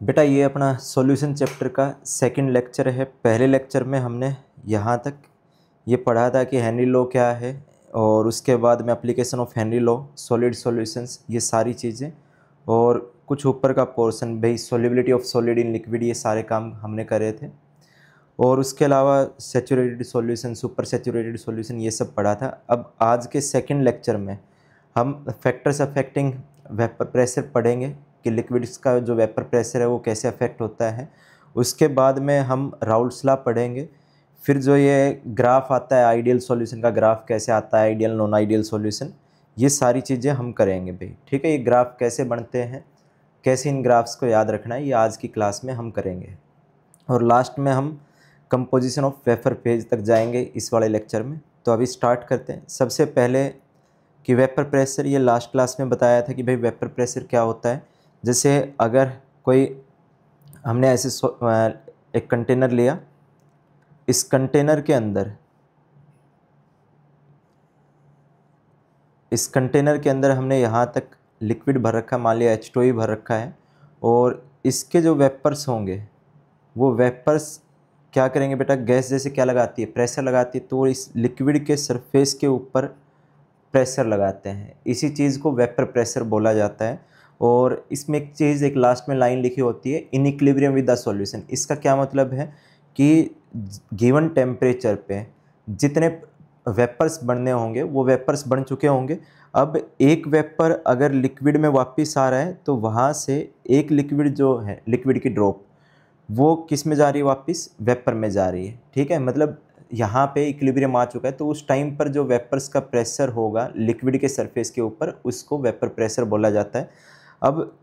बेटा ये अपना सॉल्यूशन चैप्टर का सेकंड लेक्चर है। पहले लेक्चर में हमने यहाँ तक ये पढ़ा था कि हेनरी लॉ क्या है, और उसके बाद में application of Henry law, solid solutions, ये सारी चीज़ें, और कुछ ऊपर का पोर्शन भाई solubility of solid in liquid, ये सारे काम हमने करे थे। और उसके अलावा saturated solution, super saturated solution, ये सब पढ़ा था। अब आज के सेकंड लेक्चर में हम फैक्टर्स अफेक्टिंग वेपर प्रेशर पढ़ेंगे कि लिक्विड्स का जो वेपर प्रेशर है वो कैसे अफेक्ट होता है। उसके बाद में हम राउल्ट्स लॉ पढ़ेंगे। फिर जो ये ग्राफ आता है आइडियल सॉल्यूशन का, ग्राफ कैसे आता है, आइडियल नॉन आइडियल सॉल्यूशन, ये सारी चीज़ें हम करेंगे भाई। ठीक है, ये ग्राफ कैसे बनते हैं, कैसे इन ग्राफ्स को याद रखना है, ये आज की क्लास में हम करेंगे। और लास्ट में हम कंपोजिशन ऑफ वेपर फेज तक जाएंगे इस वाले लेक्चर में। तो अभी स्टार्ट करते हैं। सबसे पहले कि वेपर प्रेशर, ये लास्ट क्लास में बताया था कि भाई वेपर प्रेशर क्या होता है। जैसे अगर कोई हमने ऐसे एक कंटेनर लिया, इस कंटेनर के अंदर हमने यहाँ तक लिक्विड भर रखा, मान लिया H2O भर रखा है, और इसके जो वेपर्स होंगे वो वेपर्स क्या करेंगे बेटा, गैस जैसे क्या लगाती है, प्रेशर लगाती है, तो इस लिक्विड के सरफेस के ऊपर प्रेशर लगाते हैं। इसी चीज़ को वेपर प्रेशर बोला जाता है। और इसमें एक चीज़, एक लास्ट में लाइन लिखी होती है, इन इक्विलिब्रियम विद द सॉल्यूशन। इसका क्या मतलब है कि गिवन टेम्परेचर पे जितने वेपर्स बनने होंगे वो वेपर्स बन चुके होंगे। अब एक वेपर अगर लिक्विड में वापस आ रहा है तो वहाँ से एक लिक्विड जो है, लिक्विड की ड्रॉप, वो किस में जा रही है, वापस वेपर में जा रही है। ठीक है, मतलब यहाँ पे इक्विलिब्रियम आ चुका है, तो उस टाइम पर जो वेपर्स का प्रेशर होगा लिक्विड के सरफेस के ऊपर, उसको वेपर प्रेशर बोला जाता है। अब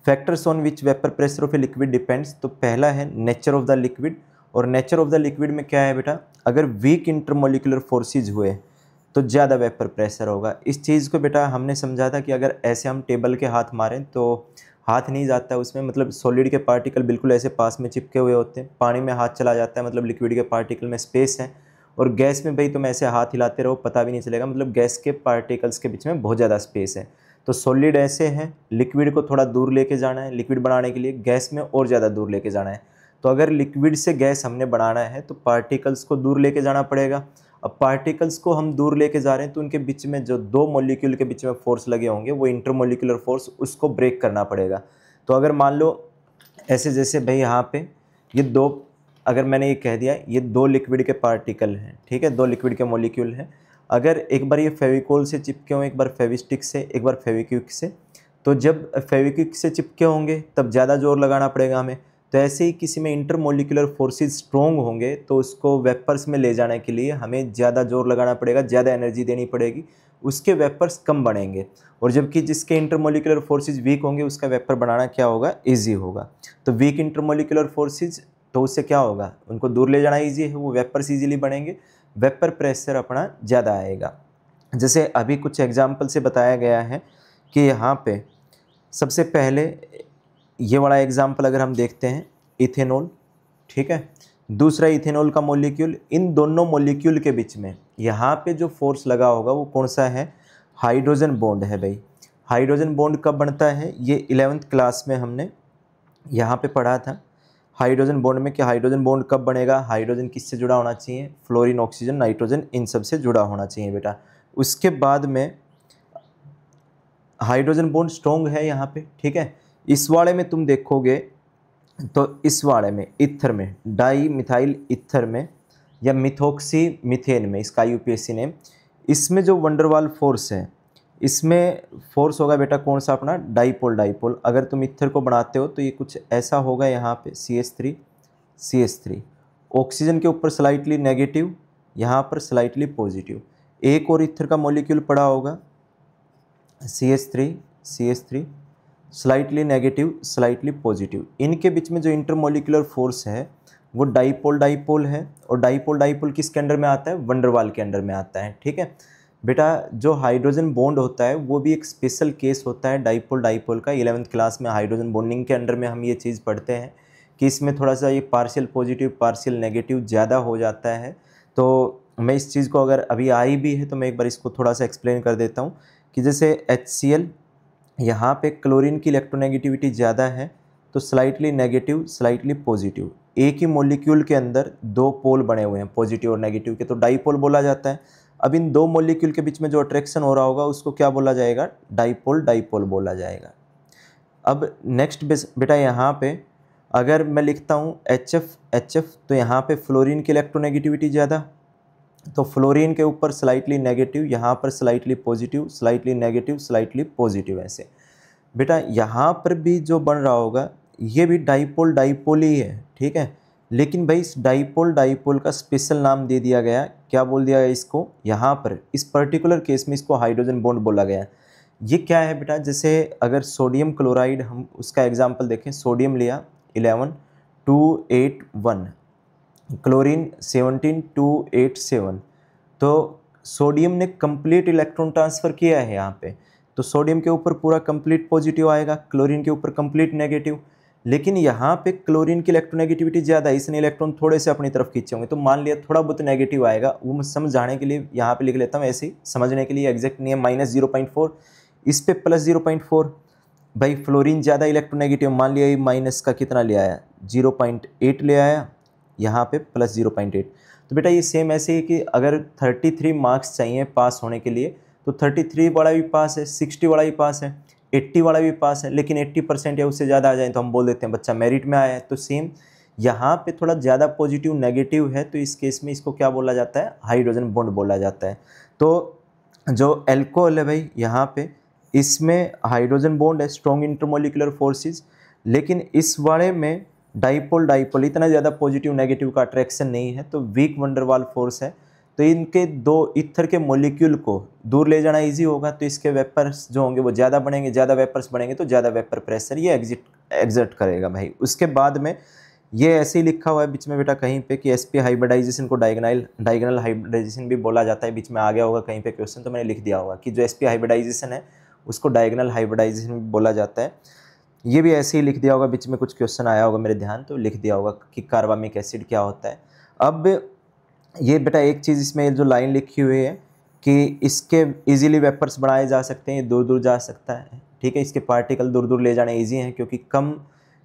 factors on which vapour pressure of a liquid depends, तो पहला है नेचर ऑफ द लिक्विड। और नेचर ऑफ द लिक्विड में क्या है बेटा, अगर वीक इंटरमोलिकुलर फोर्सेज हुए तो ज़्यादा वेपर प्रेशर होगा। इस चीज़ को बेटा हमने समझा था कि अगर ऐसे हम टेबल के हाथ मारें तो हाथ नहीं जाता है उसमें, मतलब सॉलिड के पार्टिकल बिल्कुल ऐसे पास में चिपके हुए होते हैं। पानी में हाथ चला जाता है, मतलब लिक्विड के पार्टिकल में स्पेस है। और गैस में भाई तुम ऐसे हाथ हिलाते रहो पता भी नहीं चलेगा, मतलब गैस के पार्टिकल्स के बीच में बहुत ज़्यादा स्पेस है। तो सॉलिड ऐसे हैं, लिक्विड को थोड़ा दूर लेके जाना है लिक्विड बनाने के लिए, गैस में और ज़्यादा दूर लेके जाना है। तो अगर लिक्विड से गैस हमने बनाना है तो पार्टिकल्स को दूर लेके जाना पड़ेगा। अब पार्टिकल्स को हम दूर लेके जा रहे हैं तो उनके बीच में जो दो मॉलिक्यूल के बीच में फोर्स लगे होंगे, वो इंटरमोलिकुलर फोर्स, उसको ब्रेक करना पड़ेगा। तो अगर मान लो ऐसे, जैसे भाई यहाँ पे ये दो, अगर मैंने ये कह दिया ये दो लिक्विड के पार्टिकल हैं, ठीक है, दो लिक्विड के मॉलिक्यूल हैं। अगर एक बार ये फेविकोल से चिपके हों, एक बार फेविस्टिक से, एक बार फेविक्विक से, तो जब फेविक्विक से चिपके होंगे तब ज़्यादा जोर लगाना पड़ेगा हमें। तो ऐसे ही किसी में इंटरमोलिकुलर फोर्सेस स्ट्रॉन्ग होंगे तो उसको वेपर्स में ले जाने के लिए हमें ज़्यादा जोर लगाना पड़ेगा, ज़्यादा एनर्जी देनी पड़ेगी, उसके वेपर्स कम बनेंगे। और जबकि जिसके इंटरमोलिकुलर फोर्सेस वीक होंगे उसका वेपर बनाना क्या होगा, ईजी होगा। तो वीक इंटरमोलिकुलर फोर्सेस, तो उससे क्या होगा, उनको दूर ले जाना ईजी है, वो वेपर्स ईजिली बनेंगे, वेपर प्रेशर अपना ज़्यादा आएगा। जैसे अभी कुछ एग्जाम्पल से बताया गया है कि यहाँ पे सबसे पहले ये वाला एग्जाम्पल अगर हम देखते हैं, इथेनॉल, ठीक है, दूसरा इथेनॉल का मॉलिक्यूल, इन दोनों मॉलिक्यूल के बीच में यहाँ पे जो फोर्स लगा होगा वो कौन सा है, हाइड्रोजन बॉन्ड है भाई। हाइड्रोजन बॉन्ड कब बनता है, ये 11th क्लास में हमने यहाँ पे पढ़ा था हाइड्रोजन बॉन्ड में कि हाइड्रोजन बॉन्ड कब बनेगा, हाइड्रोजन किससे जुड़ा होना चाहिए, फ्लोरीन, ऑक्सीजन, नाइट्रोजन, इन सब से जुड़ा होना चाहिए बेटा। उसके बाद में हाइड्रोजन बॉन्ड स्ट्रॉन्ग है यहाँ पे, ठीक है। इस वाले में तुम देखोगे तो इस वाले में ईथर में, डाई मिथाइल ईथर में या मिथॉक्सी मीथेन में, इसका यूपीएससी नेम, इसमें जो वंडरवाल फोर्स है, इसमें फोर्स होगा बेटा कौन सा, अपना डाईपोल। डाईपोल अगर तुम ईथर को बनाते हो तो ये कुछ ऐसा होगा, यहाँ पे CH3 CH3, ऑक्सीजन के ऊपर स्लाइटली नेगेटिव, यहाँ पर स्लाइटली पॉजिटिव। एक और ईथर का मॉलिक्यूल पड़ा होगा CH3 slightly negative slightly positive. इनके बीच में जो इंटरमोलिकुलर फोर्स है वो डाईपोल डाईपोल है। और डाईपोल डाईपोल किसके अंडर में आता है, वंडरवाल के अंडर में आता है, ठीक है बेटा। जो हाइड्रोजन बॉन्ड होता है वो भी एक स्पेशल केस होता है डाईपोल डाईपोल का। 11th क्लास में हाइड्रोजन बॉन्डिंग के अंडर में हम ये चीज़ पढ़ते हैं कि इसमें थोड़ा सा ये पार्शियल पॉजिटिव पार्शियल नेगेटिव ज़्यादा हो जाता है। तो मैं इस चीज़ को, अगर अभी आई भी है तो मैं एक बार इसको थोड़ा सा एक्सप्लेन कर देता हूँ कि जैसे HCl, यहाँ पे क्लोरीन की इलेक्ट्रोनेगेटिविटी ज़्यादा है, तो स्लाइटली नेगेटिव स्लाइटली पॉजिटिव। एक ही मॉलिक्यूल के अंदर दो पोल बने हुए हैं पॉजिटिव और नेगेटिव के, तो डाईपोल बोला जाता है। अब इन दो मॉलिक्यूल के बीच में जो अट्रैक्शन हो रहा होगा उसको क्या बोला जाएगा, डाईपोल डाईपोल बोला जाएगा। अब नेक्स्ट बेटा यहाँ पे अगर मैं लिखता हूँ HF तो यहाँ पे फ्लोरीन की इलेक्ट्रोनेगेटिविटी ज़्यादा, तो फ्लोरीन के ऊपर स्लाइटली नेगेटिव, यहाँ पर slightly positive, slightly negative, slightly positive. ऐसे बेटा यहाँ पर भी जो बन रहा होगा ये भी डाईपोल डाईपोल ही है, ठीक है। लेकिन भाई इस डाईपोल डाईपोल का स्पेशल नाम दे दिया गया, क्या बोल दिया गया इसको, यहाँ पर इस पर्टिकुलर केस में इसको हाइड्रोजन बॉन्ड बोला गया। ये क्या है बेटा, जैसे अगर सोडियम क्लोराइड, हम उसका एग्जाम्पल देखें, सोडियम लिया 11 281, क्लोरीन 17 287, तो सोडियम ने कंप्लीट इलेक्ट्रॉन ट्रांसफ़र किया है यहाँ पे, तो सोडियम के ऊपर पूरा कंप्लीट पॉजिटिव आएगा, क्लोरीन के ऊपर कंप्लीट नेगेटिव। लेकिन यहाँ पे क्लोरीन की इलेक्ट्रोनेगेटिविटी ज़्यादा है, इसने इलेक्ट्रॉन थोड़े से अपनी तरफ खींचे होंगे, तो मान लिया थोड़ा बहुत नेगेटिव आएगा, वो मैं समझाने के लिए यहाँ पे लिख लेता हूँ, ऐसे ही समझने के लिए, एग्जैक्ट नहीं है। -0.4, इस पे +0.4, भाई फ्लोरीन ज़्यादा इलेक्ट्रोनेगेटिव, मान लिया ये माइनस का कितना ले आया, 0.8 ले आया, यहाँ पे +0.8। तो बेटा ये सेम ऐसे ही कि अगर 33 मार्क्स चाहिए पास होने के लिए, तो 33 वाला भी पास है, 60 वाला भी पास है, 80 वाला भी पास है, लेकिन 80% या उससे ज़्यादा आ जाए तो हम बोल देते हैं बच्चा मेरिट में आया है। तो सेम यहाँ पे थोड़ा ज़्यादा पॉजिटिव नेगेटिव है, तो इस केस में इसको क्या बोला जाता है, हाइड्रोजन बॉन्ड बोला जाता है। तो जो एल्कोहल है भाई यहाँ पे, इसमें हाइड्रोजन बॉन्ड है, स्ट्रॉन्ग इंटरमोलिकुलर फोर्सेस, लेकिन इस वाले में डाईपोल डाईपोल, इतना ज़्यादा पॉजिटिव नेगेटिव का अट्रैक्शन नहीं है, तो वीक वंडरवाल फोर्स है। तो इनके दो ईथर के मॉलिक्यूल को दूर ले जाना इजी होगा, तो इसके वेपर्स जो होंगे वो ज़्यादा बढ़ेंगे, ज़्यादा वेपर्स बढ़ेंगे तो ज़्यादा वेपर प्रेशर ये एग्जर्ट करेगा भाई। उसके बाद में ये ऐसे ही लिखा हुआ है बीच में बेटा कहीं पे कि sp हाइब्रिडाइजेशन को डायगोनल हाइब्रिडाइजेशन भी बोला जाता है, बीच में आ गया होगा कहीं पे क्वेश्चन, तो मैंने लिख दिया होगा कि जो sp हाइब्रिडाइजेशन है उसको डायगोनल हाइब्रिडाइजेशन भी बोला जाता है। ये भी ऐसे ही लिख दिया होगा, बीच में कुछ क्वेश्चन आया होगा मेरे ध्यान, तो लिख दिया होगा कि कार्बामिक एसिड क्या होता है। अब ये बेटा एक चीज़ इसमें जो लाइन लिखी हुई है कि इसके इजीली वेपर्स बनाए जा सकते हैं, दूर दूर जा सकता है, ठीक है, इसके पार्टिकल दूर दूर ले जाने इजी हैं क्योंकि कम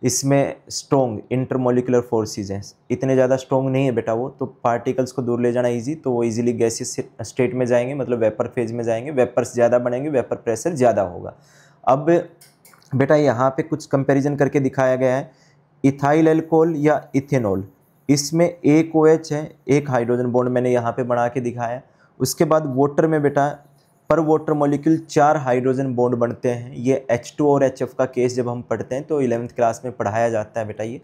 इसमें स्ट्रॉन्ग इंटरमोलिकुलर फोर्सेस हैं, इतने ज़्यादा स्ट्रॉन्ग नहीं है बेटा वो, तो पार्टिकल्स को दूर ले जाना इजी, तो वो इजीली गैसियस स्टेट में जाएंगे, मतलब वेपर फेज में जाएंगे, वेपर्स ज़्यादा बनेंगे, वेपर प्रेशर ज़्यादा होगा। अब बेटा यहाँ पे कुछ कंपैरिजन करके दिखाया गया है, इथाइल एल्कोहल या इथेनॉल, इसमें एक OH है, एक हाइड्रोजन बॉन्ड मैंने यहाँ पे बना के दिखाया। उसके बाद वाटर में बेटा पर वाटर मॉलिक्यूल 4 हाइड्रोजन बॉन्ड बनते हैं। ये H2 और HF का केस जब हम पढ़ते हैं तो 11th क्लास में पढ़ाया जाता है बेटा, ये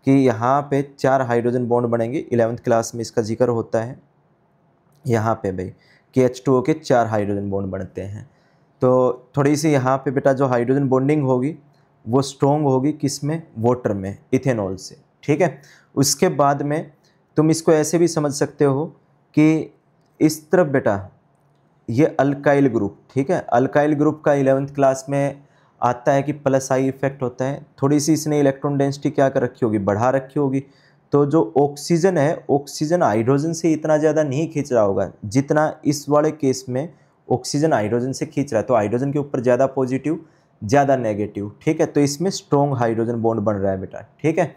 कि यहाँ पे 4 हाइड्रोजन बॉन्ड बनेंगे, 11th क्लास में इसका जिक्र होता है यहाँ पे भाई कि H2O के 4 हाइड्रोजन बॉन्ड बनते हैं। तो थोड़ी सी यहाँ पे बेटा जो हाइड्रोजन बॉन्डिंग होगी वो स्ट्रॉन्ग होगी किस में, वाटर में, इथेनॉल से, ठीक है। उसके बाद में तुम इसको ऐसे भी समझ सकते हो कि इस तरफ बेटा ये अल्काइल ग्रुप, ठीक है, अल्काइल ग्रुप का 11th क्लास में आता है कि +I इफेक्ट होता है, थोड़ी सी इसने इलेक्ट्रॉन डेंसिटी क्या कर रखी होगी, बढ़ा रखी होगी। तो जो ऑक्सीजन है, ऑक्सीजन हाइड्रोजन से इतना ज़्यादा नहीं खींच रहा होगा जितना इस वाले केस में ऑक्सीजन हाइड्रोजन से खींच रहा है, तो हाइड्रोजन के ऊपर ज़्यादा पॉजिटिव ज़्यादा नेगेटिव, ठीक है, तो इसमें स्ट्रॉन्ग हाइड्रोजन बॉन्ड बन रहा है बेटा, ठीक है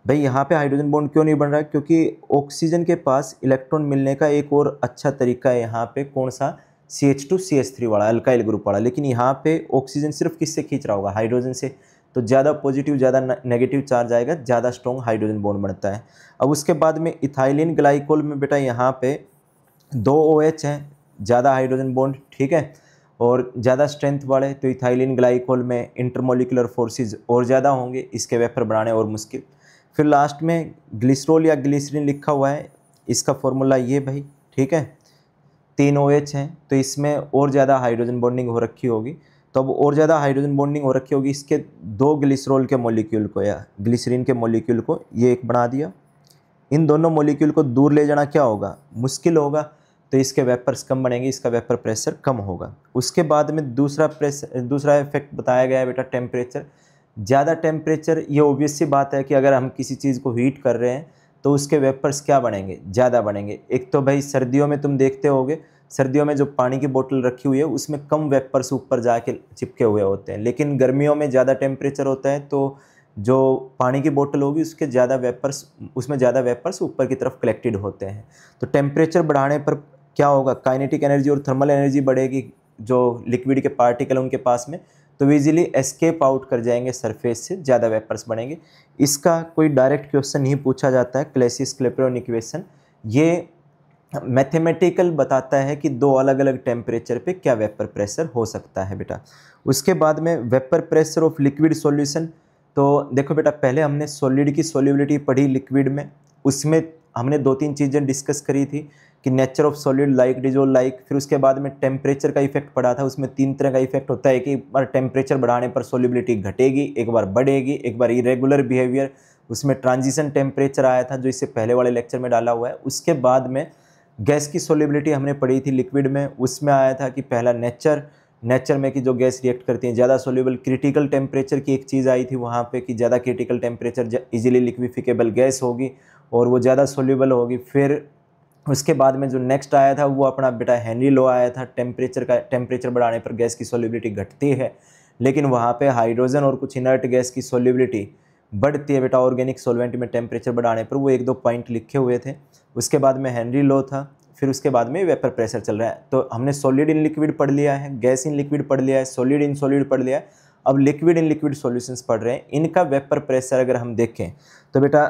भाई। यहाँ पे हाइड्रोजन बॉन्ड क्यों नहीं बन रहा है, क्योंकि ऑक्सीजन के पास इलेक्ट्रॉन मिलने का एक और अच्छा तरीका है यहाँ पे, कौन सा, CH2CH3 वाला, अल्काइल ग्रुप वाला, लेकिन यहाँ पे ऑक्सीजन सिर्फ किससे खींच रहा होगा, हाइड्रोजन से, तो ज़्यादा पॉजिटिव ज़्यादा नेगेटिव चार्ज आएगा, ज़्यादा स्ट्रॉन्ग हाइड्रोजन बॉन्ड बनता है। अब उसके बाद में इथाइलिन ग्लाइकोल में बेटा यहाँ पे 2 OH हैं, ज़्यादा हाइड्रोजन बॉन्ड, ठीक है, और ज़्यादा स्ट्रेंथ वाले, तो इथाइलिन ग्लाइकोल में इंटरमोलिकुलर फोर्सेस और ज़्यादा होंगे, इसके वेपर बनाने और मुश्किल। फिर लास्ट में ग्लिसरॉल या ग्लिसरीन लिखा हुआ है, इसका फॉर्मूला ये भाई, ठीक है, 3 OH हैं, तो इसमें और ज़्यादा हाइड्रोजन बॉन्डिंग हो रखी होगी, तो अब और ज़्यादा हाइड्रोजन बॉन्डिंग हो रखी होगी, इसके 2 ग्लिसरॉल के मॉलिक्यूल को या ग्लिसरीन के मॉलिक्यूल को ये एक बना दिया। इन दोनों मॉलिक्यूल को दूर ले जाना क्या होगा, मुश्किल होगा, तो इसके वेपर्स कम बनेंगे, इसका वेपर प्रेशर कम होगा। उसके बाद में दूसरा इफेक्ट बताया गया है बेटा, टेम्परेचर। ज़्यादा टेम्परेचर, ये ऑब्वियस सी बात है कि अगर हम किसी चीज़ को हीट कर रहे हैं तो उसके वेपर्स क्या बनेंगे, ज़्यादा बनेंगे। एक तो भाई सर्दियों में तुम देखते होगे, सर्दियों में जो पानी की बोतल रखी हुई है उसमें कम वेपर्स ऊपर जाके चिपके हुए होते हैं, लेकिन गर्मियों में ज़्यादा टेम्परेचर होता है तो जो पानी की बोतल होगी उसके ज़्यादा वेपर्स, उसमें ज़्यादा वेपर्स ऊपर की तरफ कलेक्टेड होते हैं। तो टेम्परेचर बढ़ाने पर क्या होगा, काइनेटिक एनर्जी और थर्मल एनर्जी बढ़ेगी, जो लिक्विड के पार्टिकल उनके पास में, तो इजीली एस्केप आउट कर जाएंगे सरफेस से, ज़्यादा वेपर्स बनेंगे। इसका कोई डायरेक्ट क्वेश्चन नहीं पूछा जाता है, क्लैसियस-क्लैपेरॉन इक्वेशन ये मैथमेटिकल बताता है कि दो अलग अलग टेम्परेचर पे क्या वेपर प्रेशर हो सकता है बेटा। उसके बाद में vapour pressure of liquid solution, तो देखो बेटा पहले हमने सॉलिड की सॉल्युबिलिटी पढ़ी लिक्विड में, उसमें हमने 2-3 चीज़ें डिस्कस करी थी कि nature of solid, like, dissolve like. फिर उसके बाद में टेम्परेचर का इफेक्ट पड़ा था, उसमें 3 तरह का इफेक्ट होता है कि एक बार टेम्परेचर बढ़ाने पर सॉल्युबिलिटी घटेगी, एक बार बढ़ेगी, एक बार इरेगुलर बिहेवियर, उसमें ट्रांजिशन टेम्परेचर आया था जो इससे पहले वाले लेक्चर में डाला हुआ है। उसके बाद में गैस की सॉल्युबिलिटी हमने पढ़ी थी लिक्विड में, उसमें आया था कि पहला नेचर में कि जो गैस रिएक्ट करती हैं ज़्यादा सॉल्युबल, क्रिटिकल टेम्परेचर की एक चीज़ आई थी वहाँ पे कि ज़्यादा क्रिटिकल टेम्परेचर इजीली लिक्विफिकेबल गैस होगी और वो ज़्यादा सॉल्युबल होगी। फिर उसके बाद में जो नेक्स्ट आया था वो अपना बेटा हेनरी लॉ आया था, टेम्परेचर बढ़ाने पर गैस की सॉल्युबिलिटी घटती है, लेकिन वहाँ पे हाइड्रोजन और कुछ इनर्ट गैस की सॉल्युबिलिटी बढ़ती है बेटा ऑर्गेनिक सॉल्वेंट में टेम्परेचर बढ़ाने पर। वो 1-2 पॉइंट लिखे हुए थे। उसके बाद में हेनरी लॉ था, फिर उसके बाद में वेपर प्रेशर चल रहा है। तो हमने सॉलिड इन लिक्विड पढ़ लिया है, गैस इन लिक्विड पढ़ लिया है, सॉलिड इन सॉलिड पढ़ लिया है, अब लिक्विड इन लिक्विड सॉल्यूशंस पढ़ रहे हैं। इनका वेपर प्रेशर अगर हम देखें तो बेटा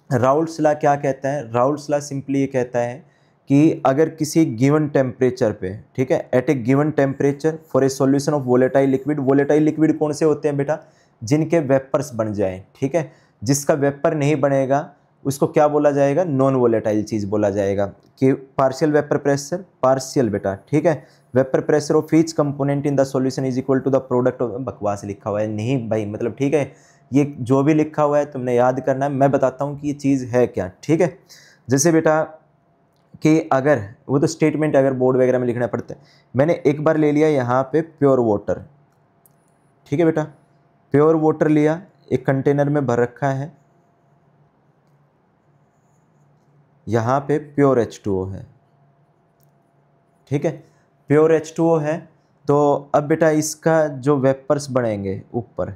राउल्ट्स लॉ क्या कहता है, राउल्ट्स लॉ सिंपली ये कहता है कि अगर किसी गिवन टेम्परेचर पे, ठीक है, at a given temperature for a solution of volatile liquid, volatile liquid कौन से होते हैं बेटा, जिनके वेपर्स बन जाए, ठीक है, जिसका वेपर नहीं बनेगा उसको क्या बोला जाएगा, नॉन वोलेटाइल चीज़ बोला जाएगा। कि पार्शियल वेपर प्रेशर, पार्शियल बेटा, ठीक है, vapour pressure of each component in the solution is equal to the product of, बकवास लिखा हुआ है नहीं भाई, मतलब ठीक है, ये जो भी लिखा हुआ है तुमने याद करना है, मैं बताता हूँ कि ये चीज़ है क्या, ठीक है। जैसे बेटा कि अगर वो तो स्टेटमेंट अगर बोर्ड वगैरह में लिखना पड़ता है, मैंने एक बार ले लिया यहाँ पे प्योर वाटर, ठीक है बेटा, प्योर वाटर लिया, एक कंटेनर में भर रखा है, यहाँ पे प्योर H2O है, ठीक है, प्योर H2O है। तो अब बेटा इसका जो वेपर्स बढ़ेंगे ऊपर,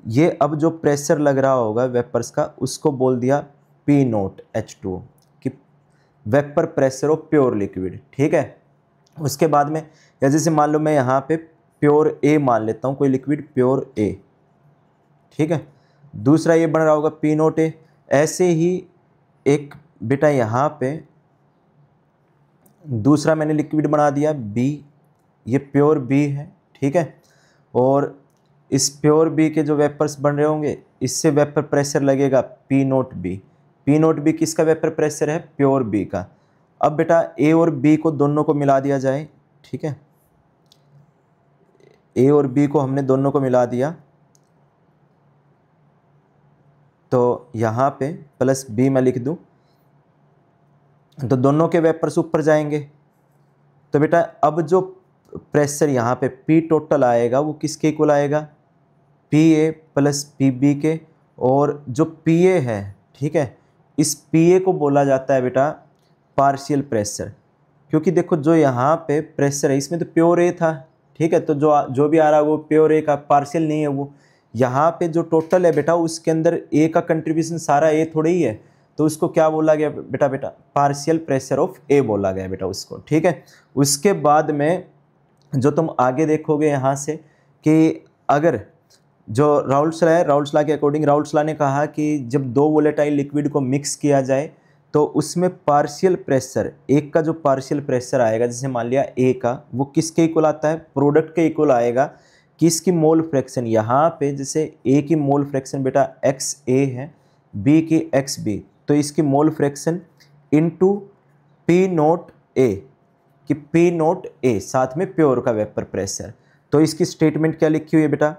ये अब जो प्रेशर लग रहा होगा वेपर्स का उसको बोल दिया P0 H2O कि vapour pressure of pure liquid, ठीक है। उसके बाद में या जैसे मान लो मैं यहाँ पे प्योर A मान लेता हूँ, कोई लिक्विड प्योर A, ठीक है, दूसरा ये बन रहा होगा P0 A। ऐसे ही एक बेटा यहाँ पे दूसरा मैंने लिक्विड बना दिया B, ये प्योर B है, ठीक है, और इस प्योर B के जो वेपर्स बन रहे होंगे इससे वेपर प्रेशर लगेगा P0 B। P0 B किसका वेपर प्रेशर है, प्योर B का। अब बेटा A और B को दोनों को मिला दिया जाए, ठीक है, A और B को हमने दोनों को मिला दिया, तो यहाँ पे प्लस B मैं लिख दूँ, तो दोनों के वेपर्स ऊपर जाएंगे। तो बेटा अब जो प्रेशर यहाँ पे P टोटल आएगा वो किसके इक्वल आएगा, PA प्लस PB के, और जो PA है, ठीक है, इस PA को बोला जाता है बेटा पार्शियल प्रेशर, क्योंकि देखो जो यहाँ पे प्रेशर है इसमें तो प्योर A था, ठीक है, तो जो भी आ रहा है वो प्योर A का, पार्शियल नहीं है वो। यहाँ पे जो टोटल है बेटा उसके अंदर A का कंट्रीब्यूशन सारा A थोड़ी ही है, तो उसको क्या बोला गया बेटा पार्शियल प्रेशर ऑफ A बोला गया बेटा उसको, ठीक है। उसके बाद में जो तुम आगे देखोगे यहाँ से कि अगर जो राउल्ट्स लॉ है, राउल्ट्स लॉ के अकॉर्डिंग राउल्ट्स लॉ ने कहा कि जब दो वोलेटाइल लिक्विड को मिक्स किया जाए तो उसमें पार्शियल प्रेशर, एक का जो पार्शियल प्रेशर आएगा, जैसे मान लिया A का, वो किसके इक्वल आता है, प्रोडक्ट के इक्वल आएगा। किसकी मोल फ्रैक्शन, यहाँ पे जैसे A की मोल फ्रैक्शन बेटा XA है, B की XB, तो इसकी mole fraction into P0 A, कि P0 A साथ में प्योर का वेपर प्रेशर। तो इसकी स्टेटमेंट क्या लिखी हुई है बेटा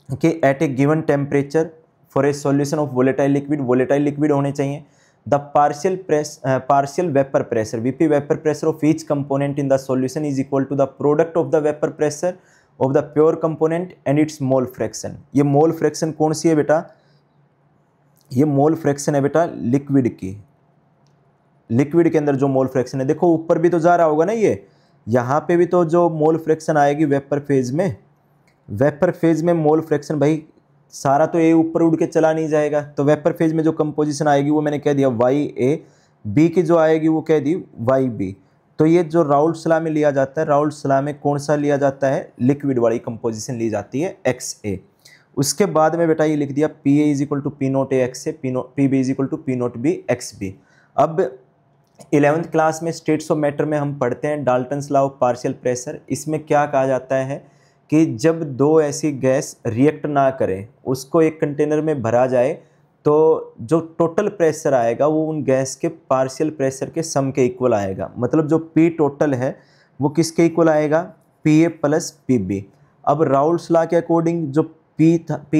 कि at a given temperature for a solution of volatile liquid होने चाहिए, the partial vapour pressure VP vapour pressure of each component in the solution is equal to the product of the vapour pressure of the pure component and its mole fraction. ये mole fraction कौन सी है बेटा, ये mole fraction है बेटा liquid की, liquid के अंदर जो मोल फ्रैक्शन है, देखो ऊपर भी तो जा रहा होगा ना, ये यहाँ पे भी तो जो मोल फ्रैक्शन आएगी वेपर फेज में, वेपर फेज में मोल फ्रैक्शन भाई सारा तो ए ऊपर उड़ के चला नहीं जाएगा, तो वेपर फेज में जो कंपोजिशन आएगी वो मैंने कह दिया वाई ए, बी की जो आएगी वो कह दी वाई बी। तो ये जो राउल्ट सलाह में लिया जाता है, राउल्ट सलाह में कौन सा लिया जाता है, लिक्विड वाली कंपोजिशन ली जाती है एक्स ए। उसके बाद में बेटा ये लिख दिया P A is equal to P naught A X A, P B is equal to P naught B X B. अब 11th क्लास में स्टेट्स ऑफ मैटर में हम पढ़ते हैं Dalton's law of partial pressure. इसमें क्या कहा जाता है कि जब दो ऐसी गैस रिएक्ट ना करें, उसको एक कंटेनर में भरा जाए, तो जो टोटल प्रेशर आएगा वो उन गैस के पार्शियल प्रेशर के सम के इक्वल आएगा। मतलब जो पी टोटल है वो किसके इक्वल आएगा, P A plus P B. अब राउल्ट्स लॉ के अकॉर्डिंग जो पी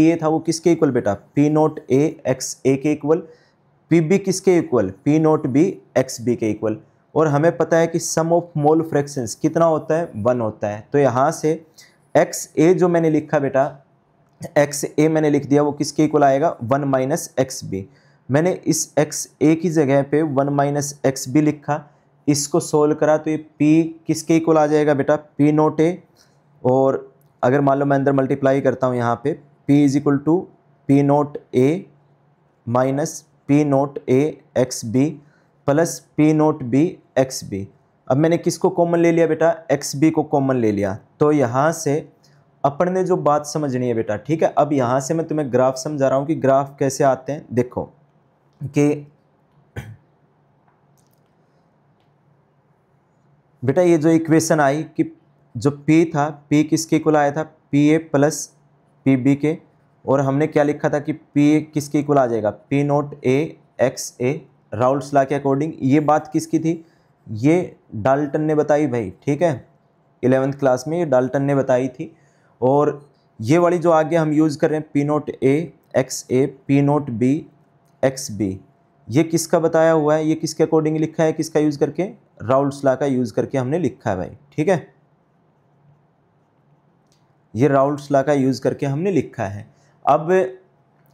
ए था वो किसके इक्वल बेटा, P naught A X A के इक्वल, पी बी किसके equal, P naught B X B के इक्वल। और हमें पता है कि सम ऑफ मोल फ्रैक्शंस कितना होता है, 1 होता है। तो यहाँ से एक्स ए जो मैंने लिखा बेटा, एक्स ए मैंने लिख दिया, वो किसके इक्वल आएगा, 1 माइनस एक्स बी। मैंने इस एक्स ए की जगह पे 1 माइनस एक्स बी लिखा, इसको सोल्व करा तो ये पी किसके इक्वल आ जाएगा बेटा, पी नोट ए। और अगर मान लो मैं अंदर मल्टीप्लाई करता हूँ यहाँ पे, P is equal to P naught A minus P naught A X B plus P naught B X B. अब मैंने किसको कॉमन ले लिया बेटा, एक्स बी को कॉमन ले लिया। तो यहाँ से अपन ने जो बात समझनी है बेटा, ठीक है। अब यहाँ से मैं तुम्हें ग्राफ समझा रहा हूँ कि ग्राफ कैसे आते हैं। देखो कि बेटा ये जो इक्वेशन आई कि जो P था, P किसके इक्वल आया था, P A plus P B के, और हमने क्या लिखा था कि P ए किसके इक्वल आ जाएगा, P naught A X A. Raoult's law के अकॉर्डिंग ये बात किसकी थी, ये डाल्टन ने बताई भाई, ठीक है। 11th क्लास में ये डाल्टन ने बताई थी। और ये वाली जो आगे हम यूज़ कर रहे हैं, P naught A X A, P naught B X B, ये किसका बताया हुआ है, ये किसके अकॉर्डिंग लिखा है, किसका यूज़ करके, राउल्ट्स लॉ का यूज़ करके हमने लिखा है भाई, ठीक है। ये राउल्ट्स लॉ का यूज़ करके हमने लिखा है। अब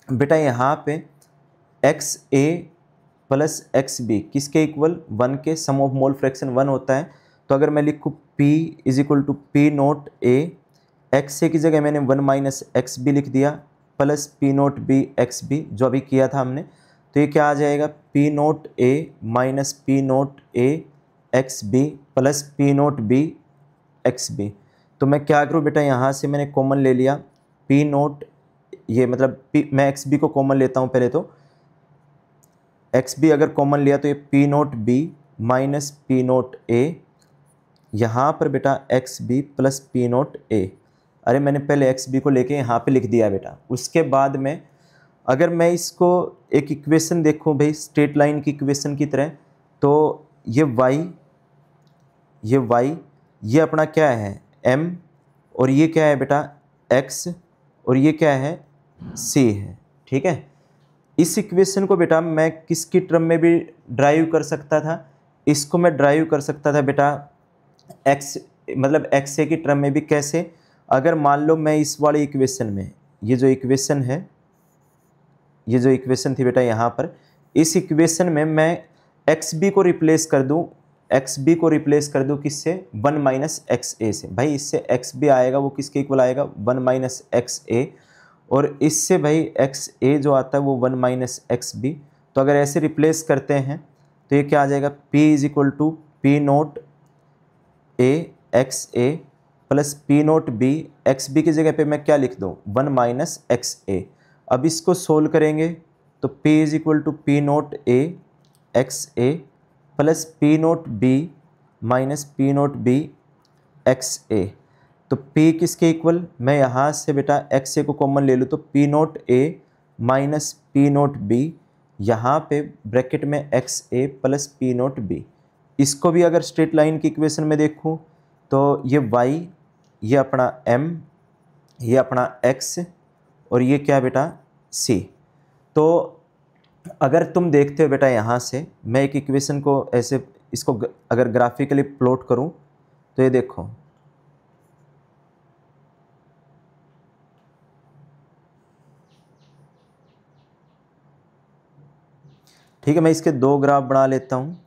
बेटा यहाँ पे x A plus X B किसके इक्वल, 1 के, सम ऑफ मोल फ्रैक्शन 1 होता है। तो अगर मैं लिखूँ P is equal to P naught A, X A की जगह मैंने 1 माइनस एक्स बी लिख दिया, plus P naught B X B जो अभी किया था हमने। तो ये क्या आ जाएगा, P naught A minus P naught A X B plus P naught B X B. तो मैं क्या करूँ बेटा, यहाँ से मैंने कॉमन ले लिया पी नोट, ये मतलब मैं एक्स बी को कॉमन लेता हूँ पहले। तो एक्स बी अगर कॉमन लिया तो ये P naught B minus P naught A, यहाँ पर बेटा X B plus P naught A. अरे मैंने पहले एक्स बी को लेके यहाँ पे लिख दिया बेटा। उसके बाद में अगर मैं इसको एक इक्वेशन देखूँ भाई, स्ट्रेट लाइन की इक्वेशन की तरह, तो ये y ये अपना क्या है m, और ये क्या है बेटा x, और ये क्या है c है, ठीक है। इस इक्वेशन को बेटा मैं किसकी टर्म में भी ड्राइव कर सकता था, इसको मैं ड्राइव कर सकता था बेटा x मतलब एक्स ए की टर्म में भी। कैसे, अगर मान लो मैं इस वाले इक्वेशन में, ये जो इक्वेशन है, ये जो इक्वेशन थी बेटा यहाँ पर, इस इक्वेशन में मैं एक्स बी को रिप्लेस कर दूँ, एक्स बी को रिप्लेस कर दूँ किससे, 1 माइनस एक्स ए से। भाई इससे एक्स बी आएगा वो किसके इक्वल आएगा, 1 माइनस एक्स ए, और इससे भाई एक्स ए जो आता है वो 1 माइनस एक्स बी। तो अगर ऐसे रिप्लेस करते हैं तो ये क्या आ जाएगा, P is equal to P naught A X A plus P naught B X B की जगह पे मैं क्या लिख दूँ, 1 माइनस एक्स ए। अब इसको सोल्व करेंगे तो P is equal to P naught A X A plus P naught B minus P naught B X A. तो P किसके इक्वल, मैं यहाँ से बेटा एक्स ए को कॉमन ले लूँ तो P naught A minus P naught B, यहाँ पे ब्रैकेट में x A plus P naught B. इसको भी अगर स्ट्रेट लाइन की इक्वेशन में देखूँ तो ये y, ये अपना m, ये अपना x, और ये क्या बेटा c। तो अगर तुम देखते हो बेटा यहाँ से मैं एक इक्वेशन को ऐसे, इसको अगर ग्राफिकली प्लॉट करूँ तो ये देखो, ठीक है। मैं इसके 2 ग्राफ बना लेता हूँ,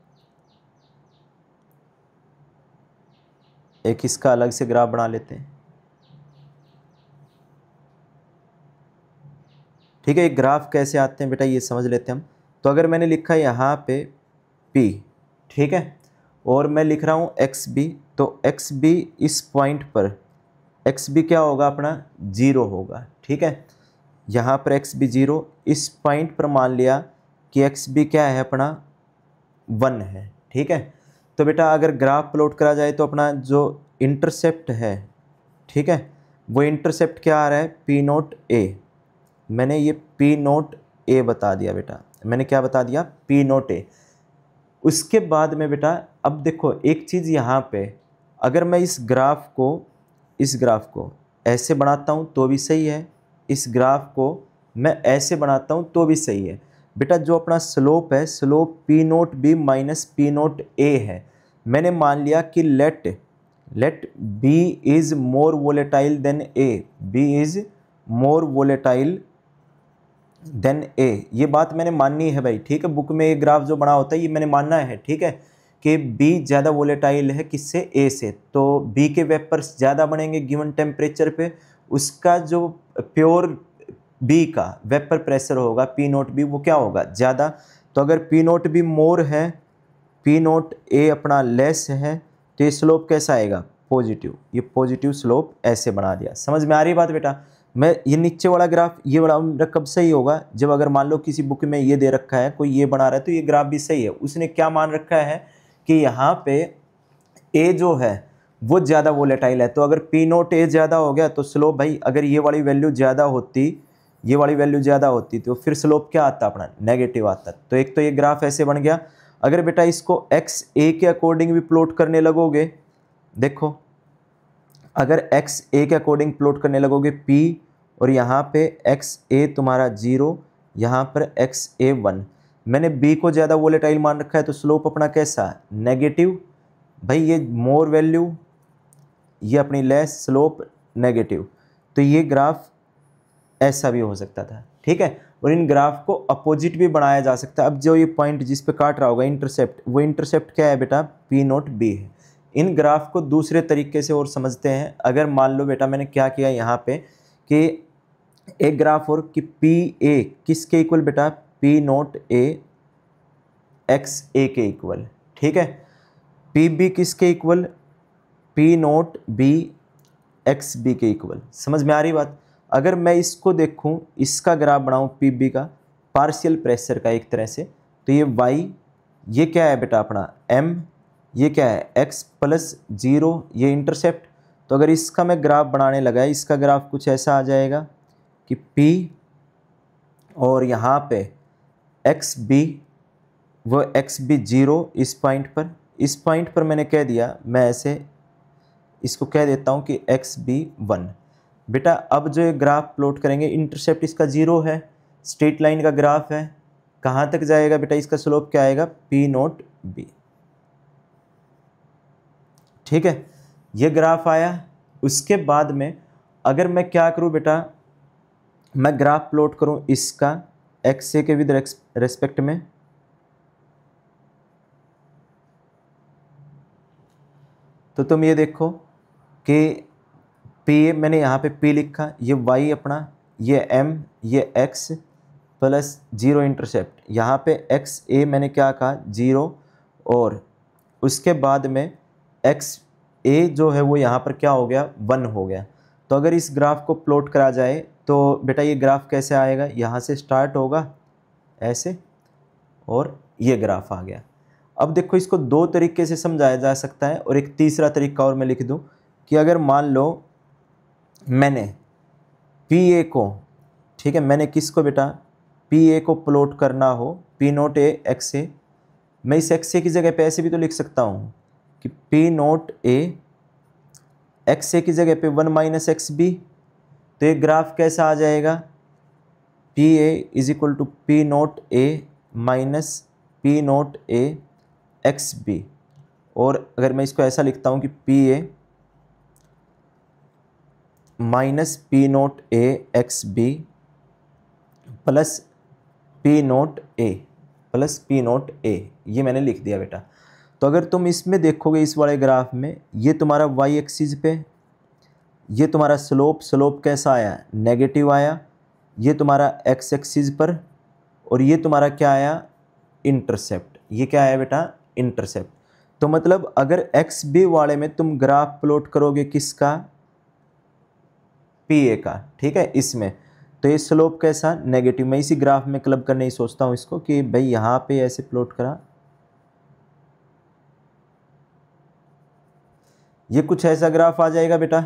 एक इसका अलग से ग्राफ बना लेते हैं। ठीक है, ये ग्राफ कैसे आते हैं बेटा ये समझ लेते हैं हम। तो अगर मैंने लिखा है यहाँ पे P, ठीक है, और मैं लिख रहा हूँ XB, तो XB इस पॉइंट पर XB क्या होगा अपना 0 होगा। ठीक है, यहाँ पर XB 0, इस पॉइंट पर मान लिया कि XB क्या है अपना 1 है। ठीक है, तो बेटा अगर ग्राफ प्लॉट करा जाए तो अपना जो इंटरसेप्ट है, ठीक है, वो इंटरसेप्ट क्या आ रहा है P0 A। मैंने ये P0 A बता दिया बेटा, मैंने क्या बता दिया P0 A। उसके बाद में बेटा अब देखो एक चीज़ यहाँ पे, अगर मैं इस ग्राफ को ऐसे बनाता हूँ तो भी सही है, इस ग्राफ को मैं ऐसे बनाता हूँ तो भी सही है। बेटा जो अपना स्लोप है, स्लोप P0B माइनस P0A है। मैंने मान लिया कि let B is more volatile than A, B is more volatile than A, ये बात मैंने माननी है भाई। ठीक है, बुक में ये ग्राफ जो बना होता है ये मैंने मानना है। ठीक है, कि B ज़्यादा वोलेटाइल है किससे, A से, तो B के वेपर्स ज़्यादा बनेंगे गिवन टेम्परेचर पे, उसका जो प्योर B का वेपर प्रेशर होगा P0B वो क्या होगा ज़्यादा। तो अगर P0B मोर है, P0A अपना लेस है, तो ये स्लोप कैसा आएगा पॉजिटिव, ये पॉजिटिव स्लोप ऐसे बना दिया। समझ में आ रही बात बेटा। मैं ये नीचे वाला ग्राफ ये वाला कब सही होगा, जब अगर मान लो किसी बुक में ये दे रखा है, कोई ये बना रहा है, तो ये ग्राफ भी सही है। उसने क्या मान रखा है कि यहाँ पे A जो है वो ज़्यादा वोलेटाइल है, तो अगर P0A ज़्यादा हो गया तो स्लोप भाई, अगर ये वाली वैल्यू ज़्यादा होती, ये वाली वैल्यू ज़्यादा होती, तो फिर स्लोप क्या आता अपना नेगेटिव आता। तो एक तो ये ग्राफ ऐसे बन गया। अगर बेटा इसको XA के अकॉर्डिंग भी प्लॉट करने लगोगे, देखो अगर XA के अकॉर्डिंग प्लॉट करने लगोगे P, और यहाँ पे XA तुम्हारा 0, यहाँ पर XA 1, मैंने B को ज़्यादा वोलेटाइल मान रखा है, तो स्लोप अपना कैसा नेगेटिव भाई, ये मोर वैल्यू, ये अपनी लेस, स्लोप नेगेटिव। तो ये ग्राफ ऐसा भी हो सकता था। ठीक है, और इन ग्राफ को अपोजिट भी बनाया जा सकता है। अब जो ये पॉइंट जिस पे काट रहा होगा इंटरसेप्ट, वो इंटरसेप्ट क्या है बेटा P0B है। इन ग्राफ को दूसरे तरीके से और समझते हैं। अगर मान लो बेटा मैंने क्या किया यहाँ पे कि एक ग्राफ और कि PA किसके इक्वल बेटा P0A XA के इक्वल। ठीक है, PB किसके इक्वल P0B XB के इक्वल। समझ में आ रही बात। अगर मैं इसको देखूं, इसका ग्राफ बनाऊं PB का पार्शियल प्रेशर का एक तरह से, तो ये Y, ये क्या है बेटा अपना M, ये क्या है X प्लस 0, ये इंटरसेप्ट। तो अगर इसका मैं ग्राफ बनाने लगा, इसका ग्राफ कुछ ऐसा आ जाएगा कि P और यहाँ पे XB, वो XB 0 इस पॉइंट पर मैंने कह दिया, मैं ऐसे इसको कह देता हूँ कि XB 1। बेटा अब जो ये ग्राफ प्लॉट करेंगे, इंटरसेप्ट इसका 0 है, स्ट्रेट लाइन का ग्राफ है, कहाँ तक जाएगा बेटा, इसका स्लोप क्या आएगा P0B। ठीक है, ये ग्राफ आया। उसके बाद में अगर मैं क्या करूँ बेटा, मैं ग्राफ प्लॉट करूँ इसका XA के विद रेस्पेक्ट में, तो तुम ये देखो कि P, मैंने यहाँ पे P लिखा, ये Y अपना, ये M, ये X प्लस 0 इंटरसेप्ट, यहाँ पे XA मैंने क्या कहा 0, और उसके बाद में XA जो है वो यहाँ पर क्या हो गया 1 हो गया। तो अगर इस ग्राफ को प्लॉट करा जाए तो बेटा ये ग्राफ कैसे आएगा, यहाँ से स्टार्ट होगा ऐसे, और ये ग्राफ आ गया। अब देखो इसको दो तरीके से समझाया जा सकता है, और एक तीसरा तरीका और मैं लिख दूं कि अगर मान लो मैंने PA को, ठीक है, मैंने किसको बेटा PA को प्लॉट करना हो P0A XA, मैं इस XA की जगह पे ऐसे भी तो लिख सकता हूँ कि P0A XA की जगह पे 1 माइनस XB। तो ये ग्राफ कैसा आ जाएगा, PA is equal to P0A minus P0A XB। और अगर मैं इसको ऐसा लिखता हूँ कि PA minus P0A XB plus P0A plus P0A, ये मैंने लिख दिया बेटा। तो अगर तुम इसमें देखोगे इस वाले ग्राफ में, ये तुम्हारा Y एक्सिस पे, ये तुम्हारा स्लोप कैसा आया नेगेटिव आया, ये तुम्हारा एक्स एक्सिस पर, और ये तुम्हारा क्या आया, इंटरसेप्ट। ये क्या आया बेटा, इंटरसेप्ट। तो मतलब अगर एक्स बी वाले में तुम ग्राफ प्लॉट करोगे किसका, पी ए का, ठीक है, इसमें तो ये स्लोप कैसा, नेगेटिव। मैं इसी ग्राफ में क्लब करने ही सोचता हूँ इसको कि भाई यहाँ पे ऐसे प्लॉट करा, ये कुछ ऐसा ग्राफ आ जाएगा बेटा,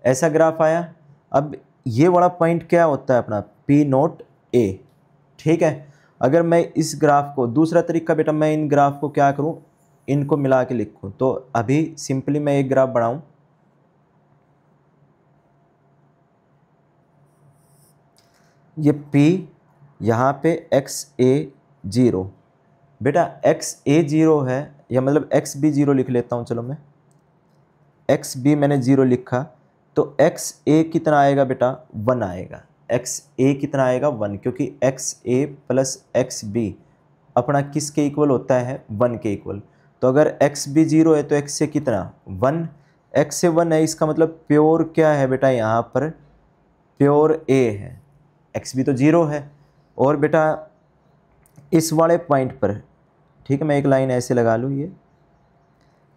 ऐसा ग्राफ आया। अब ये वाला पॉइंट क्या होता है अपना, पी नोट ए, ठीक है। अगर मैं इस ग्राफ को, दूसरा तरीका बेटा, मैं इन ग्राफ को क्या करूं, इनको मिला के लिखूं। तो अभी सिंपली मैं एक ग्राफ बनाऊं, ये P, यहाँ पे एक्स ए जीरो, बेटा एक्स ए जीरो है, या मतलब एक्स बी जीरो लिख लेता हूँ, चलो मैं एक्स बी मैंने जीरो लिखा, तो एक्स ए कितना आएगा बेटा, 1 आएगा। एक्स ए कितना आएगा, 1, क्योंकि X A plus X B अपना किसके इक्वल होता है, 1 के इक्वल। तो अगर एक्स बी जीरो है तो एक्स से कितना, 1, एक्स से 1 है, इसका मतलब प्योर क्या है बेटा, यहाँ पर प्योर ए है, एक्स बी तो जीरो है। और बेटा इस वाले पॉइंट पर, ठीक है, मैं एक लाइन ऐसे लगा लूँ, ये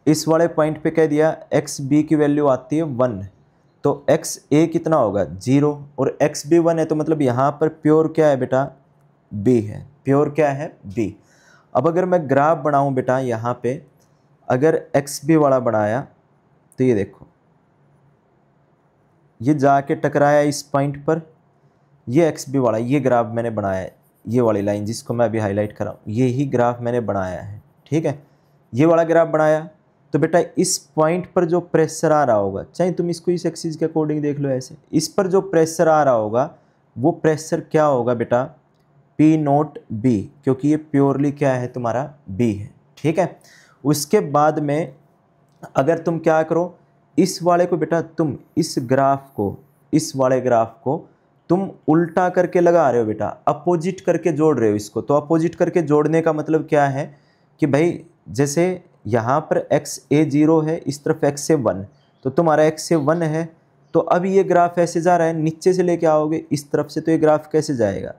इस वाले पॉइंट पे कह दिया एक्स बी की वैल्यू आती है 1, तो एक्स ए कितना होगा, 0, और एक्स बी 1 है, तो मतलब यहाँ पर प्योर क्या है बेटा, बी है, प्योर क्या है, बी। अब अगर मैं ग्राफ बनाऊँ बेटा, यहाँ पे अगर एक्स बी वाला बनाया, तो ये देखो, ये जाके टकराया इस पॉइंट पर, ये एक्स बी वाला ये ग्राफ मैंने बनाया है, ये वाली लाइन जिसको मैं अभी हाईलाइट कर रहा हूँ, ये ही ग्राफ मैंने बनाया है, ठीक है, ये वाला ग्राफ बनाया। तो बेटा इस पॉइंट पर जो प्रेशर आ रहा होगा, चाहे तुम इसको इस एक्सिस के अकॉर्डिंग देख लो ऐसे, इस पर जो प्रेशर आ रहा होगा वो प्रेशर क्या होगा बेटा, पी नोट बी, क्योंकि ये प्योरली क्या है तुम्हारा, बी है, ठीक है। उसके बाद में अगर तुम क्या करो, इस वाले को बेटा तुम इस ग्राफ को, इस वाले ग्राफ को तुम उल्टा करके लगा रहे हो बेटा, अपोजिट करके जोड़ रहे हो इसको। तो अपोजिट करके जोड़ने का मतलब क्या है कि भाई जैसे यहाँ पर एक्स ए जीरो है, इस तरफ एक्स से 1, तो तुम्हारा एक्स से 1 है, तो अब ये ग्राफ ऐसे जा रहा है, नीचे से लेके आओगे इस तरफ से, तो ये ग्राफ कैसे जाएगा,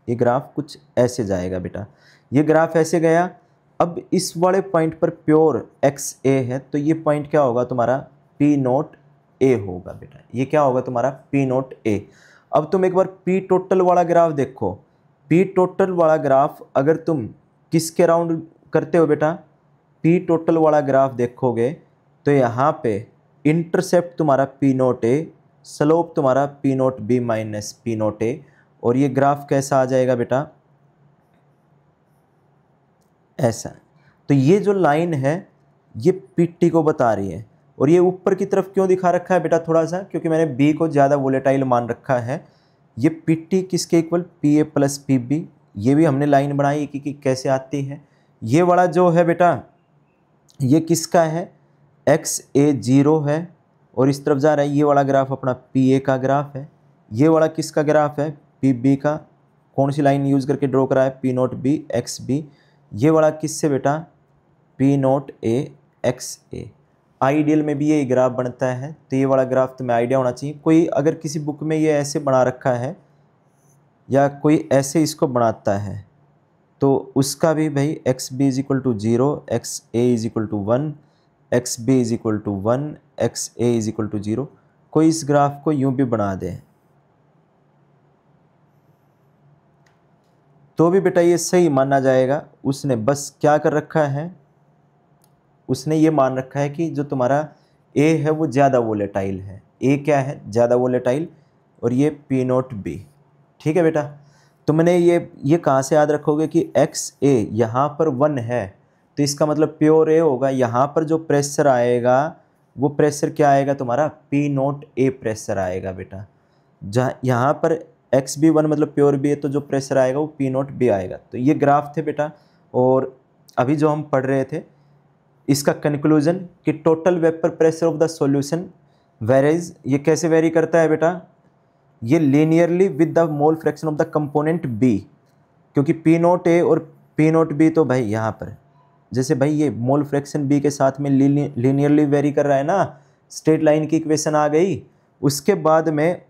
ये ग्राफ कुछ ऐसे जाएगा बेटा, ये ग्राफ ऐसे गया। अब इस वाले पॉइंट पर प्योर एक्स ए है, तो ये पॉइंट क्या होगा तुम्हारा, पी नोट ए होगा बेटा, ये क्या होगा तुम्हारा, पी नोट ए। अब तुम एक बार पी टोटल वाला ग्राफ देखो, पी टोटल वाला ग्राफ अगर तुम किसके राउंड करते हो बेटा, पी टोटल वाला ग्राफ देखोगे तो यहाँ पे इंटरसेप्ट तुम्हारा पी नोट ए, स्लोप तुम्हारा P naught B minus P naught A, और ये ग्राफ कैसा आ जाएगा बेटा, ऐसा। तो ये जो लाइन है ये पीटी को बता रही है, और ये ऊपर की तरफ क्यों दिखा रखा है बेटा थोड़ा सा, क्योंकि मैंने बी को ज़्यादा वोलेटाइल मान रखा है। ये पीटी किसके equal, P A plus P B, ये भी हमने लाइन बनाई कि कैसे आती है। ये वाला जो है बेटा ये किसका है, एक्स ए जीरो है, और इस तरफ जा रहा है, ये वाला ग्राफ अपना पी ए का ग्राफ है। ये वाला किसका ग्राफ है, पी बी का, कौन सी लाइन यूज़ करके ड्रॉ करा है, P naught B X B. ये वाला किससे बेटा, P naught A X A. Ideal में भी ये ग्राफ बनता है, तो ये वाला ग्राफ तुम्हें आइडिया होना चाहिए। कोई अगर किसी बुक में ये ऐसे बना रखा है या कोई ऐसे इसको बनाता है, तो उसका भी भाई X B is equal to 0, X A is equal to 1, X B is equal to 1, X A is equal to 0, कोई इस ग्राफ को यूं भी बना दे तो भी बेटा ये सही माना जाएगा। उसने बस क्या कर रखा है, उसने ये मान रखा है कि जो तुम्हारा ए है वो ज़्यादा वोलेटाइल है, ए क्या है, ज़्यादा वोलेटाइल, और ये पी नोट बी, ठीक है बेटा। तुमने ये कहाँ से याद रखोगे कि एक्स ए यहाँ पर 1 है, तो इसका मतलब प्योर ए होगा। यहाँ पर जो प्रेशर आएगा वो प्रेशर क्या आएगा तुम्हारा, पी नोट ए प्रेशर आएगा बेटा। जहाँ यहाँ पर एक्स बी 1 मतलब प्योर बी है, तो जो प्रेशर आएगा वो पी नोट बी आएगा। तो ये ग्राफ थे बेटा, और अभी जो हम पढ़ रहे थे इसका कंक्लूजन कि total vapour pressure of the solution varies, ये कैसे वेरी करता है बेटा, ये linearly with the mole fraction of the component B, क्योंकि पी नोट ए और पी नोट बी तो भाई यहाँ पर जैसे भाई ये मोल फ्रैक्शन बी के साथ में लीनियरली वेरी कर रहा है ना, स्ट्रेट लाइन की इक्वेशन आ गई। उसके बाद में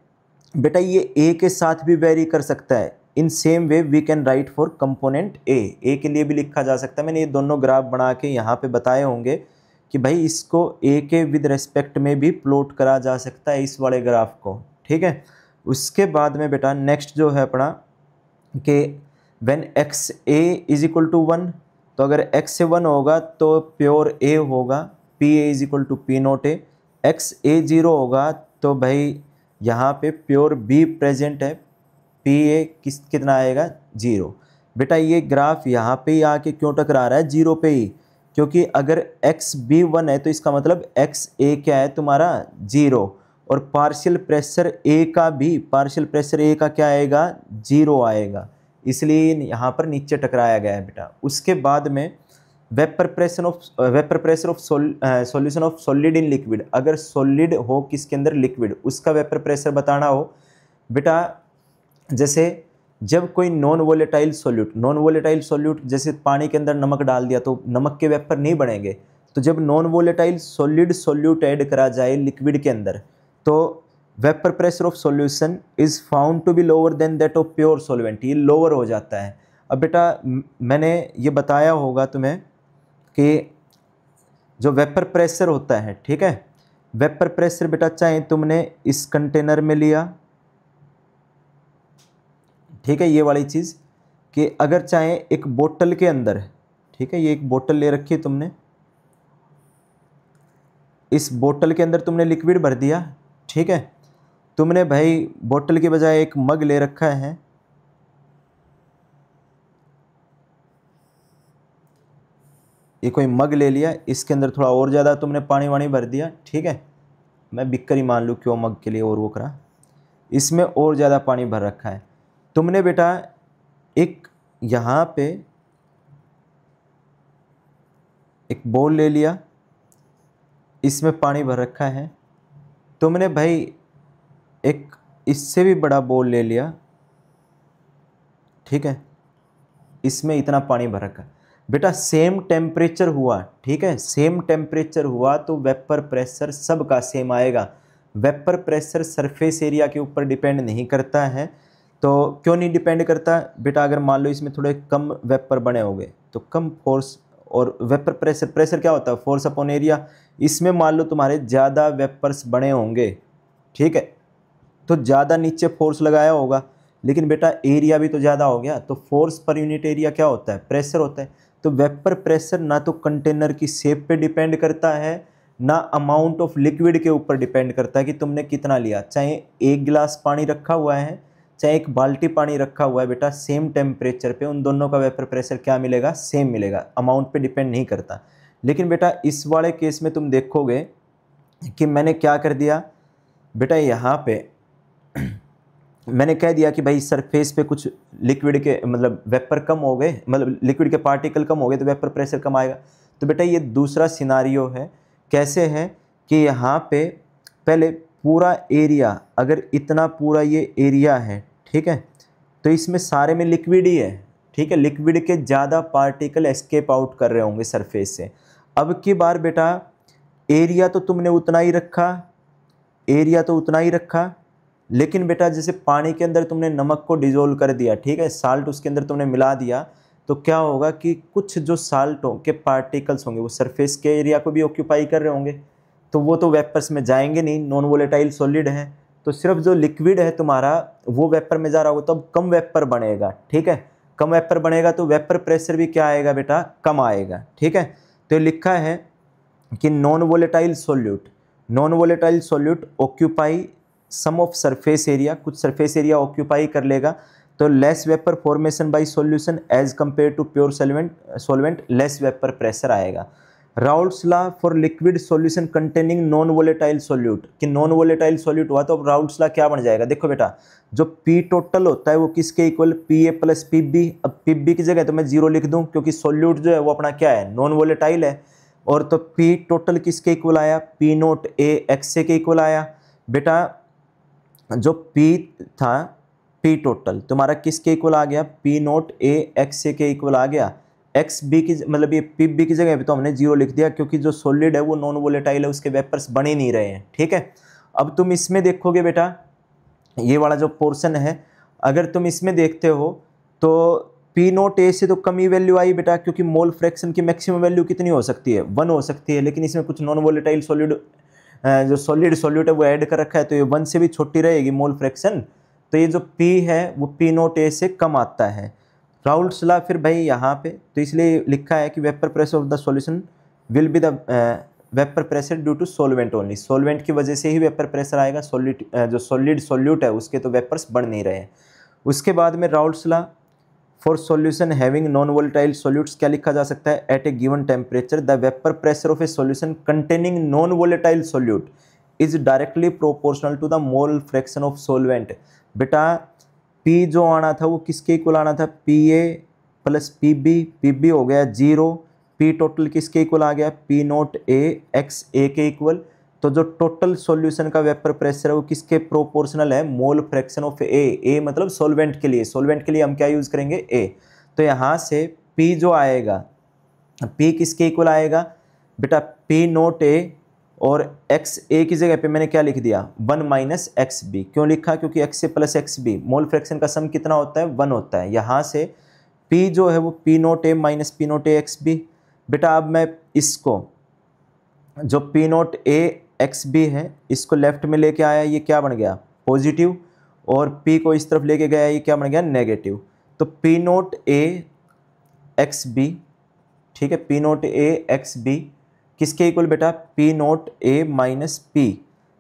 बेटा ये ए के साथ भी वेरी कर सकता है। In same way we can write for component A के लिए भी लिखा जा सकता है। मैंने ये दोनों ग्राफ बना के यहाँ पे बताए होंगे कि भाई इसको ए के विद रेस्पेक्ट में भी प्लॉट करा जा सकता है, इस वाले ग्राफ को, ठीक है। उसके बाद में बेटा नेक्स्ट जो है अपना कि when X A is equal to 1, तो अगर एक्स से 1 होगा तो प्योर ए होगा, P A is equal to P naught A. X A 0 होगा तो भाई यहाँ पे प्योर बी प्रेजेंट है, पी ए कितना आएगा 0। बेटा ये ग्राफ यहाँ पे ही आके क्यों टकरा रहा है 0 पे ही, क्योंकि अगर एक्स बी 1 है तो इसका मतलब एक्स ए क्या है तुम्हारा 0, और पार्शियल प्रेशर ए का भी, पार्शियल प्रेशर ए का क्या आएगा 0 आएगा, इसलिए यहाँ पर नीचे टकराया गया है बेटा। उसके बाद में vapour pressure of solution of solid in liquid, अगर सॉलिड हो किसके अंदर लिक्विड, उसका वेपर प्रेशर बताना हो बेटा। जैसे जब कोई नॉन वोलेटाइल सॉल्यूट जैसे पानी के अंदर नमक डाल दिया तो नमक के वेपर नहीं बनेंगे, तो जब non volatile solid solute add करा जाए लिक्विड के अंदर तो vapour pressure of solution is found to be lower than that of pure solvent, ये लोअर हो जाता है। अब बेटा मैंने ये बताया होगा तुम्हें कि जो वेपर प्रेशर होता है, ठीक है, वेपर प्रेशर बेटा चाहे तुमने इस कंटेनर में लिया, ठीक है, ये वाली चीज़ कि अगर चाहे एक बोतल के अंदर, ठीक है, ये एक बोतल ले रखी है तुमने, इस बोतल के अंदर तुमने लिक्विड भर दिया, ठीक है, तुमने भाई बोतल के बजाय एक मग ले रखा है, ये कोई मग ले लिया, इसके अंदर थोड़ा और ज़्यादा तुमने पानी वानी भर दिया, ठीक है, मैं बिक्कर ही मान लूँ क्यों मग के लिए और वो करा, इसमें और ज़्यादा पानी भर रखा है। तुमने बेटा एक यहाँ पे एक बोल ले लिया, इसमें पानी भर रखा है, तुमने भाई एक इससे भी बड़ा बोल ले लिया, ठीक है, इसमें इतना पानी भर रखा है। बेटा सेम टेम्परेचर हुआ, ठीक है, सेम टेम्परेचर हुआ तो वेपर प्रेशर सबका सेम आएगा। वेपर प्रेशर सरफेस एरिया के ऊपर डिपेंड नहीं करता है, तो क्यों नहीं डिपेंड करता बेटा, अगर मान लो इसमें थोड़े कम वेपर बने होंगे तो कम फोर्स, और वेपर प्रेशर क्या होता है फोर्स अपॉन एरिया, इसमें मान लो तुम्हारे ज़्यादा वेपर्स बने होंगे, ठीक है, तो ज़्यादा नीचे फोर्स लगाया होगा, लेकिन बेटा एरिया भी तो ज़्यादा हो गया, तो फोर्स पर यूनिट एरिया क्या होता है प्रेशर होता है। तो वेपर प्रेशर ना तो कंटेनर की शेप पे डिपेंड करता है, ना अमाउंट ऑफ लिक्विड के ऊपर डिपेंड करता है कि तुमने कितना लिया, चाहे एक गिलास पानी रखा हुआ है चाहे एक बाल्टी पानी रखा हुआ है बेटा, सेम टेम्परेचर पे उन दोनों का वेपर प्रेशर क्या मिलेगा सेम मिलेगा, अमाउंट पे डिपेंड नहीं करता। लेकिन बेटा इस वाले केस में तुम देखोगे कि मैंने क्या कर दिया बेटा, यहाँ पे मैंने कह दिया कि भाई सरफेस पे कुछ लिक्विड के मतलब वेपर कम हो गए, मतलब लिक्विड के पार्टिकल कम हो गए तो वेपर प्रेशर कम आएगा। तो बेटा ये दूसरा सिनारियो है, कैसे है कि यहाँ पे पहले पूरा एरिया, अगर इतना पूरा ये एरिया है, ठीक है, तो इसमें सारे में लिक्विड ही है, ठीक है, लिक्विड के ज़्यादा पार्टिकल एस्केप आउट कर रहे होंगे सरफेस से। अब की बार बेटा एरिया तो तुमने उतना ही रखा, एरिया तो उतना ही रखा, लेकिन बेटा जैसे पानी के अंदर तुमने नमक को डिजोल्व कर दिया, ठीक है, साल्ट उसके अंदर तुमने मिला दिया, तो क्या होगा कि कुछ जो साल्टों के पार्टिकल्स होंगे वो सरफेस के एरिया को भी ऑक्यूपाई कर रहे होंगे, तो वो तो वेपर्स में जाएंगे नहीं, नॉन वोलेटाइल सॉलिड है, तो सिर्फ जो लिक्विड है तुम्हारा वो वेपर में जा रहा होगा, तो अब कम वेपर बनेगा, ठीक है, कम वेपर बनेगा तो वेपर प्रेशर भी क्या आएगा बेटा कम आएगा, ठीक है। तो लिखा है कि non volatile solute occupy some of surface area, कुछ सरफेस एरिया ऑक्यूपाई कर लेगा, तो less vapour formation by solution as compare to pure solvent less vapour pressure आएगा। Raoult's law for liquid solution containing non volatile solute, कि non volatile solute हुआ तो अब Raoult's law क्या बन जाएगा, देखो बेटा जो पी टोटल होता है वो किसके equal, P A plus P B. अब पी बी की जगह तो मैं 0 लिख दूं क्योंकि सॉल्यूट जो है वो अपना क्या है नॉन वोलेटाइल है, और तो पी टोटल किसके इक्वल आया, P naught A X A के इक्वल आया। बेटा जो P था P टोटल तुम्हारा किसके इक्वल आ गया, P note A X A के इक्वल आ गया, एक्स बी की मतलब ये पी बी की जगह पे तो हमने 0 लिख दिया क्योंकि जो सॉलिड है वो नॉन वोलेटाइल है, उसके वेपर्स बन ही नहीं रहे हैं, ठीक है। अब तुम इसमें देखोगे बेटा ये वाला जो पोर्शन है, अगर तुम इसमें देखते हो तो पी नोट ए से तो कम ही वैल्यू आई बेटा, क्योंकि मोल फ्रैक्शन की मैक्सिमम वैल्यू कितनी हो सकती है, 1 हो सकती है, लेकिन इसमें कुछ नॉन वोलेटाइल सॉलिड जो सॉलिड सॉल्यूट है वो ऐड कर रखा है, तो ये 1 से भी छोटी रहेगी मोल फ्रैक्शन। तो ये जो P है वो पी नोट ए से कम आता है। राउल्ट्स लॉ फिर भाई यहाँ पे तो इसलिए लिखा है कि vapour pressure of the solution will be the vapour pressure due to solvent only, solvent की वजह से ही वेपर प्रेशर आएगा, सॉलिड जो सॉलिड सॉल्यूट है उसके तो वेपर्स बढ़ नहीं रहे हैं। उसके बाद में Raoult's law for solution having non volatile solutes क्या लिखा जा सकता है, at a given temperature the vapour pressure of a solution containing non volatile solute is directly proportional to the mole fraction of solvent. बेटा P जो आना था वो किसके इक्वल आना था, PA प्लस PB हो गया 0, P टोटल किसके इक्वल आ गया, P naught A x A के इक्वल। तो जो टोटल सॉल्यूशन का वेपर प्रेशर है वो किसके प्रोपोर्शनल है, मोल फ्रैक्शन ऑफ A मतलब सॉल्वेंट के लिए, सॉल्वेंट के लिए हम क्या यूज़ करेंगे A। तो यहाँ से P जो आएगा, P किसके इक्वल आएगा बेटा, P नोट A और एक्स ए की जगह पे मैंने क्या लिख दिया 1 माइनस एक्स बी। क्यों लिखा, क्योंकि X A plus X B mole fraction का सम कितना होता है 1 होता है। यहाँ से P जो है वो P note A minus P note A X B. बेटा अब मैं इसको जो P note A X B है इसको लेफ्ट में लेके आया, ये क्या बन गया पॉजिटिव, और P को इस तरफ लेके गया, ये क्या बन गया नेगेटिव। तो P note A X B, ठीक है, P note A X B किसके इक्वल बेटा, P naught A minus P।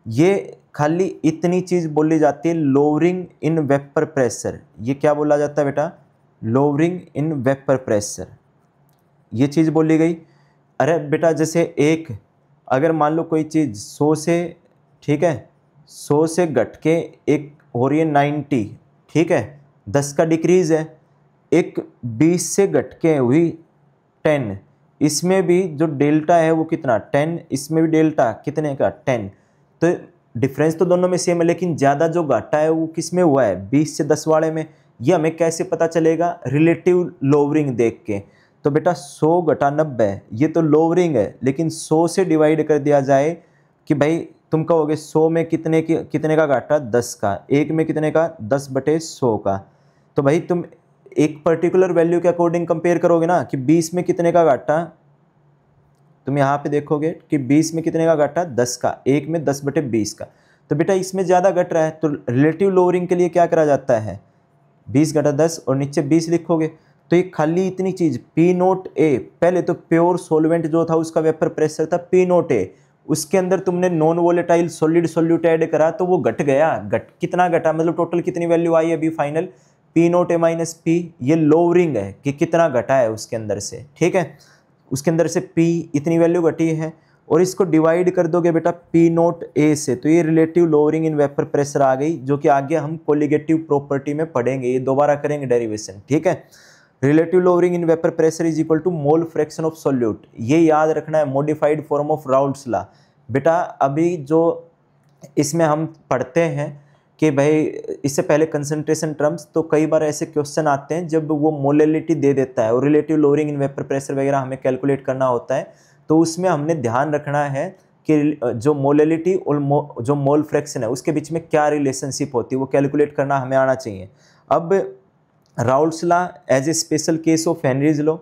ये खाली इतनी चीज़ बोली जाती है लोअरिंग इन वेपर प्रेशर। ये क्या बोला जाता है बेटा, लोअरिंग इन वेपर प्रेशर, ये चीज़ बोली गई। अरे बेटा जैसे एक अगर मान लो कोई चीज़ 100 से, ठीक है, 100 से घट के एक हो रही है 90, ठीक है, 10 का डिक्रीज़ है। एक 20 से घट के हुई 10, इसमें भी जो डेल्टा है वो कितना 10, इसमें भी डेल्टा कितने का 10। तो डिफरेंस तो दोनों में सेम है, लेकिन ज़्यादा जो घाटा है वो किस में हुआ है 20 से 10 वाले में। ये हमें कैसे पता चलेगा, रिलेटिव लोअरिंग देख के। तो बेटा 100 घटा 90 ये तो लोअरिंग है, लेकिन 100 से डिवाइड कर दिया जाए कि भाई तुम कहोगे 100 में कितने का घाटा 10 का, एक में कितने का 10/100 का। तो भाई तुम एक पर्टिकुलर वैल्यू के अकॉर्डिंग कंपेयर करोगे ना कि 20 में कितने का घाटा, तुम यहाँ पे देखोगे कि 20 में कितने का घाटा 10 का, एक में 10/20 का। तो बेटा इसमें ज़्यादा घट रहा है, तो रिलेटिव लोअरिंग के लिए क्या करा जाता है 20 घटा 10 और नीचे 20 लिखोगे। तो ये खाली इतनी चीज़ P नोट A, पहले तो प्योर सॉल्वेंट जो था उसका वेपर प्रेशर था P नोट A, उसके अंदर तुमने non volatile solid solute add करा तो वो घट गया, कितना घटा मतलब टोटल कितनी वैल्यू आई अभी final P naught A minus P। ये लोअरिंग है कि कितना घटा है उसके अंदर से, ठीक है, उसके अंदर से P इतनी वैल्यू घटी है, और इसको डिवाइड कर दोगे बेटा P नोट A से, तो ये relative lowering in vapour pressure आ गई, जो कि आगे हम कोलिगेटिव प्रॉपर्टी में पढ़ेंगे, ये दोबारा करेंगे डेरिवेशन, ठीक है। Relative lowering in vapour pressure is equal to mole fraction of solute, ये याद रखना है, modified form of Raoult's law. बेटा अभी जो इसमें हम पढ़ते हैं कि भाई इससे पहले कंसंट्रेशन टर्म्स, तो कई बार ऐसे क्वेश्चन आते हैं जब वो मोलैलिटी दे देता है और relative lowering in vapour pressure वगैरह हमें कैलकुलेट करना होता है, तो उसमें हमने ध्यान रखना है कि जो मोलैलिटी और जो मोल फ्रैक्शन है उसके बीच में क्या रिलेशनशिप होती है वो कैलकुलेट करना हमें आना चाहिए। अब Raoult's law as a special case of Henry's law,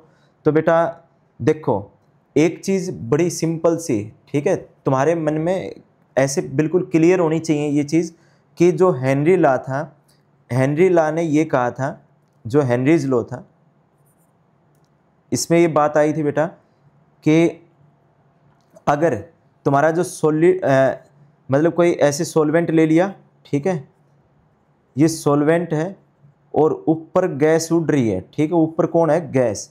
तो बेटा देखो एक चीज़ बड़ी सिंपल सी, ठीक है, तुम्हारे मन में ऐसे बिल्कुल क्लियर होनी चाहिए ये चीज़ कि जो हेनरी लॉ था, हेनरी लॉ ने ये कहा था, जो हेनरीज लॉ था इसमें ये बात आई थी बेटा कि अगर तुम्हारा जो सॉलिड मतलब कोई ऐसे सॉल्वेंट ले लिया, ठीक है, ये सॉल्वेंट है और ऊपर गैस उड़ रही है, ठीक है, ऊपर कौन है गैस,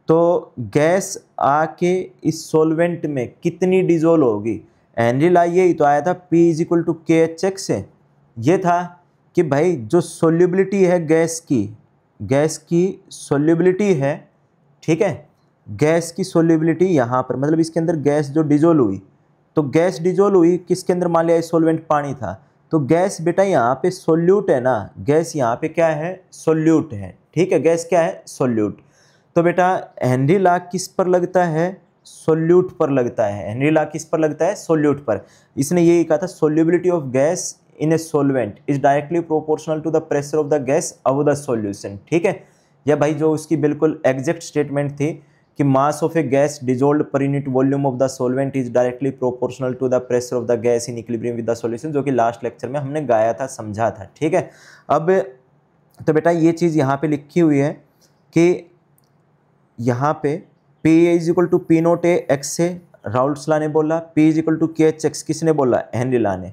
तो गैस आके इस सॉल्वेंट में कितनी डिजोल्व होगी। हेनरी लॉ यही तो आया था P is equal to KHX से, ये था कि भाई जो सोल्यूबिलिटी है गैस की सोल्यूबिलिटी है, ठीक है, गैस की सोल्यूबिलिटी यहाँ पर मतलब इसके अंदर गैस जो डिजोल्व हुई, तो गैस डिजोल्व हुई किसके अंदर, मान लिया सॉल्वेंट पानी था, तो गैस बेटा यहाँ पे सोल्यूट है ना, गैस यहाँ पे क्या है सोल्यूट है, ठीक है, गैस क्या है सोल्यूट। तो बेटा हेनरी लॉ किस पर लगता है, सोल्यूट पर लगता है। हेनरी लॉ किस पर लगता है, सोल्यूट पर। इसने यही कहा था solubility of gas in a solvent is directly proportional to the pressure of the gas above the solution. ठीक है, या भाई जो उसकी बिल्कुल एग्जैक्ट स्टेटमेंट थी कि mass of a gas dissolved per unit volume of the solvent is directly proportional to the pressure of the gas in equilibrium with the solution, जो कि लास्ट लेक्चर में हमने गाया था, समझा था। ठीक है, अब तो बेटा ये चीज़ यहाँ पे लिखी हुई है कि यहाँ पे P is equal to P naught A X से राउल्ट्स लॉ ने बोला, P is equal to K H X किसने बोला, हेनरी लॉ ने।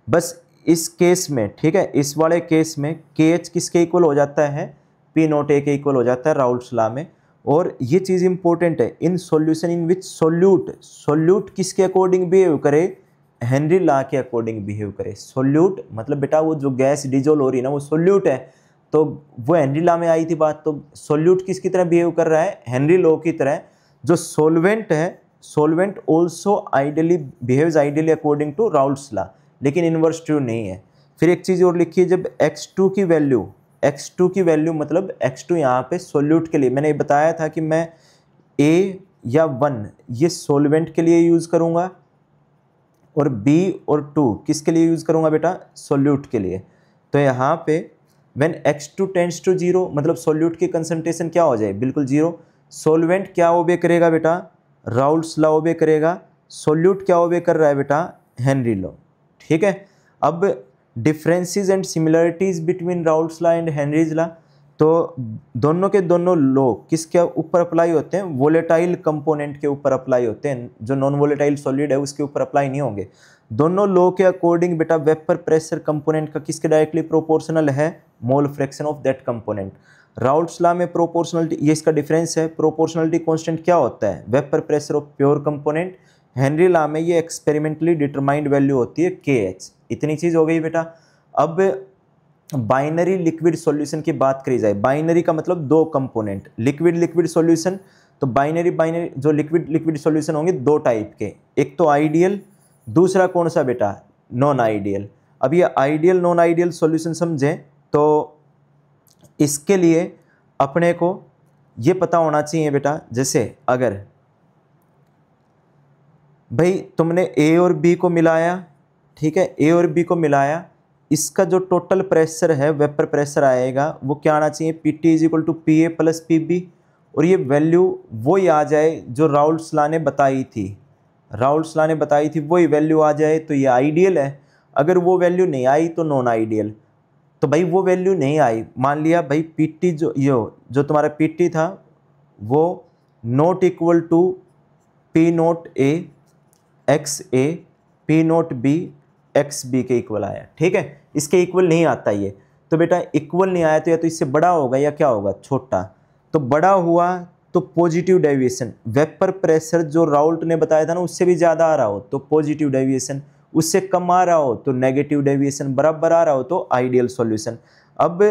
बस इस केस में, ठीक है, इस वाले केस में के एच किसके इक्वल हो जाता है, P नोट ए के इक्वल हो जाता है राउल्ट्स लॉ में। और ये चीज़ इंपॉर्टेंट है, in solution in which solute किसके अकॉर्डिंग बिहेव करे, हेनरी लॉ के अकॉर्डिंग बिहेव करे। सोल्यूट मतलब बेटा वो जो गैस डिजोल्व हो रही है ना वो सोल्यूट है, तो वो हेनरी लॉ में आई थी बात, तो सोल्यूट किसकी तरह बिहेव कर रहा है, हेनरी लॉ की तरह। जो सोलवेंट है, solvent also ideally behaves ideally according to Raoult's law, लेकिन इनवर्स ट्रू नहीं है। फिर एक चीज़ और लिखी है, जब x2 की वैल्यू मतलब x2 यहाँ पे सोल्यूट के लिए, मैंने बताया था कि मैं a या 1 ये सोलवेंट के लिए यूज़ करूँगा और b और 2 किसके लिए यूज़ करूँगा बेटा, सोल्यूट के लिए। तो यहाँ पे व्हेन x2 टेंड्स टू 0 मतलब सोल्यूट की कंसंट्रेशन क्या हो जाए, बिल्कुल 0। सोलवेंट क्या ओबे करेगा बेटा, राउल्ट्स लॉ ओबे करेगा। सोल्यूट क्या ओबे कर रहा है बेटा, हेनरी लॉ। ठीक है, अब differences and similarities between Raoult's law and Henrys law, तो दोनों के दोनों लॉ किसके ऊपर अप्लाई होते हैं, वोलेटाइल कंपोनेंट के ऊपर अप्लाई होते हैं, जो नॉन वोलेटाइल सॉलिड है उसके ऊपर अप्लाई नहीं होंगे। दोनों लॉ के अकॉर्डिंग बेटा वेपर प्रेशर कंपोनेंट का किसके डायरेक्टली प्रोपोर्शनल है, मोल fraction of that component. Raoult's law में प्रोपोर्शनलिटी, ये इसका डिफरेंस है, प्रोपोर्शनलिटी कांस्टेंट क्या होता है, vapour pressure of pure component. Henry law में ये एक्सपेरिमेंटली डिटरमाइंड वैल्यू होती है KH। इतनी चीज़ हो गई बेटा। अब बाइनरी लिक्विड सॉल्यूशन की बात करी जाए, बाइनरी का मतलब दो कंपोनेंट, लिक्विड सॉल्यूशन। तो बाइनरी जो लिक्विड सॉल्यूशन होंगे दो टाइप के, एक तो आइडियल, दूसरा कौन सा बेटा, नॉन आइडियल। अब ये आइडियल नॉन आइडियल सॉल्यूशन समझें तो इसके लिए अपने को ये पता होना चाहिए बेटा, जैसे अगर भाई तुमने A और B को मिलाया, ठीक है, A और B को मिलाया, इसका जो टोटल प्रेशर है, वेपर प्रेशर आएगा वो क्या आना चाहिए, PT is equal to PA plus PB। और ये वैल्यू वही आ जाए जो राउल्ट्स लॉ ने बताई थी, राउल्ट्स लॉ ने बताई थी वही वैल्यू आ जाए तो ये आइडियल है। अगर वो वैल्यू नहीं आई तो नॉन आइडियल। तो भाई वो वैल्यू नहीं आई, मान लिया भाई PT जो तुम्हारा PT था वो not equal to P naught A XA P naught B XB के इक्वल आया, ठीक है, इसके इक्वल नहीं आता ये। तो बेटा इक्वल नहीं आया तो या तो इससे बड़ा होगा या क्या होगा, छोटा। तो बड़ा हुआ तो पॉजिटिव डेविएशन, वेपर प्रेशर जो राउल्ट ने बताया था ना उससे भी ज़्यादा आ रहा हो तो पॉजिटिव डेविएशन, उससे कम आ रहा हो तो नेगेटिव डेविएशन, बराबर आ रहा हो तो आइडियल सॉल्यूशन। अब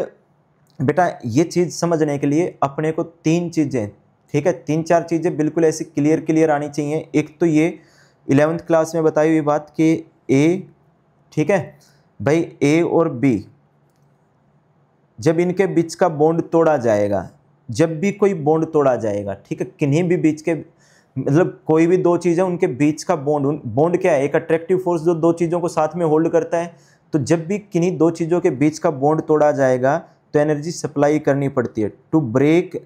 बेटा ये चीज़ समझने के लिए अपने को तीन चीज़ें, ठीक है, तीन चार चीज़ें बिल्कुल ऐसी क्लियर आनी चाहिए। एक तो ये 11th क्लास में बताई हुई बात कि A, ठीक है भाई, A और B जब इनके बीच का बॉन्ड तोड़ा जाएगा, जब भी कोई बॉन्ड तोड़ा जाएगा, ठीक है, किन्हीं भी बीच के मतलब कोई भी दो चीज़ें उनके बीच का बॉन्ड क्या है, एक अट्रैक्टिव फोर्स जो दो चीज़ों को साथ में होल्ड करता है। तो जब भी किन्हीं दो चीज़ों के बीच का बॉन्ड तोड़ा जाएगा तो एनर्जी सप्लाई करनी पड़ती है। To break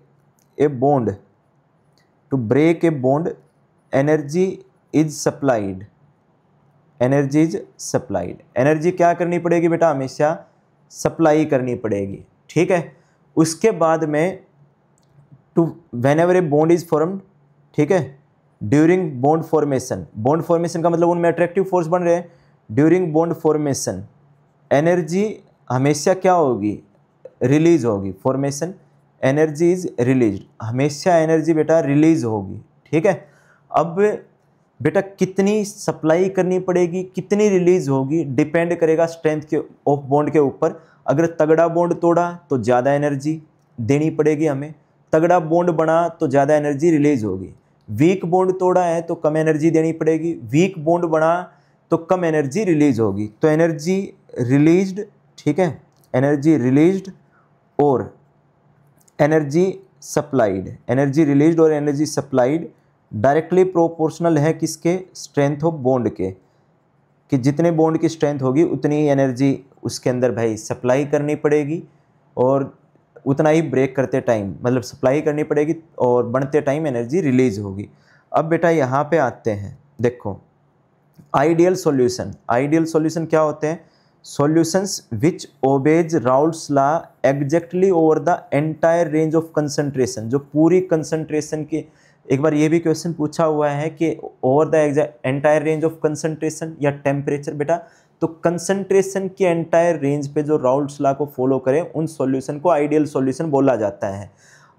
a bond energy is supplied, energy क्या करनी पड़ेगी बेटा, हमेशा सप्लाई करनी पड़ेगी, ठीक है। उसके बाद में to whenever a bond is formed, ठीक है, ड्यूरिंग बॉन्ड फॉर्मेशन का मतलब उनमें अट्रैक्टिव फोर्स बन रहे हैं। ड्यूरिंग बॉन्ड फॉर्मेशन एनर्जी हमेशा क्या होगी, रिलीज होगी। फॉर्मेशन एनर्जी इज रिलीज, हमेशा एनर्जी बेटा रिलीज होगी, ठीक है। अब बेटा कितनी सप्लाई करनी पड़ेगी, कितनी रिलीज होगी, डिपेंड करेगा स्ट्रेंथ के ऑफ बॉन्ड के ऊपर। अगर तगड़ा बॉन्ड तोड़ा तो ज़्यादा एनर्जी देनी पड़ेगी हमें, तगड़ा बॉन्ड बना तो ज़्यादा एनर्जी रिलीज होगी। वीक बॉन्ड तोड़ा है तो कम एनर्जी देनी पड़ेगी, वीक बॉन्ड बना तो कम एनर्जी रिलीज होगी। तो एनर्जी रिलीज्ड, ठीक है, एनर्जी रिलीज्ड और एनर्जी सप्लाइड, एनर्जी रिलीज्ड और एनर्जी सप्लाइड डायरेक्टली प्रोपोर्शनल है किसके, स्ट्रेंथ ऑफ बॉन्ड के। कि जितने बॉन्ड की स्ट्रेंथ होगी उतनी ही एनर्जी उसके अंदर भाई सप्लाई करनी पड़ेगी और उतना ही ब्रेक करते टाइम मतलब सप्लाई करनी पड़ेगी और बढ़ते टाइम एनर्जी रिलीज होगी। अब बेटा यहाँ पे आते हैं, देखो आइडियल सॉल्यूशन क्या होते हैं? Solutions which obeys Raoult's law exactly over the entire range of concentration, जो पूरी कंसंट्रेशन की, एक बार ये भी क्वेश्चन पूछा हुआ है कि over the entire range of concentration या टेम्परेचर। बेटा तो कंसंट्रेशन की एंटायर रेंज पे जो राउल्ट्स लॉ को फॉलो करें उन सॉल्यूशन को आइडियल सॉल्यूशन बोला जाता है।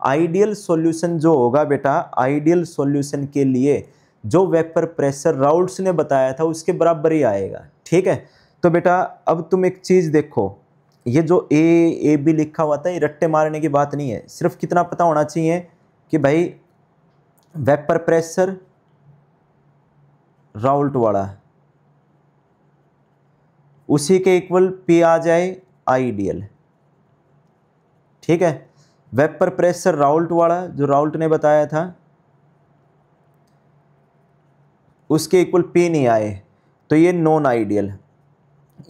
आइडियल सॉल्यूशन जो होगा बेटा, आइडियल सॉल्यूशन के लिए जो वेपर प्रेशर राउल्ट्स ने बताया था उसके बराबर ही आएगा। ठीक है, तो बेटा अब तुम एक चीज़ देखो, ये जो ए बी लिखा हुआ था ये रट्टे मारने की बात नहीं है, सिर्फ कितना पता होना चाहिए कि भाई वेपर प्रेशर राउल्ट वाला उसी के इक्वल पी आ जाए आइडियल। ठीक है, वेपर प्रेशर राउल्ट वाला जो राउल्ट ने बताया था उसके इक्वल पी नहीं आए तो ये नॉन आइडियल।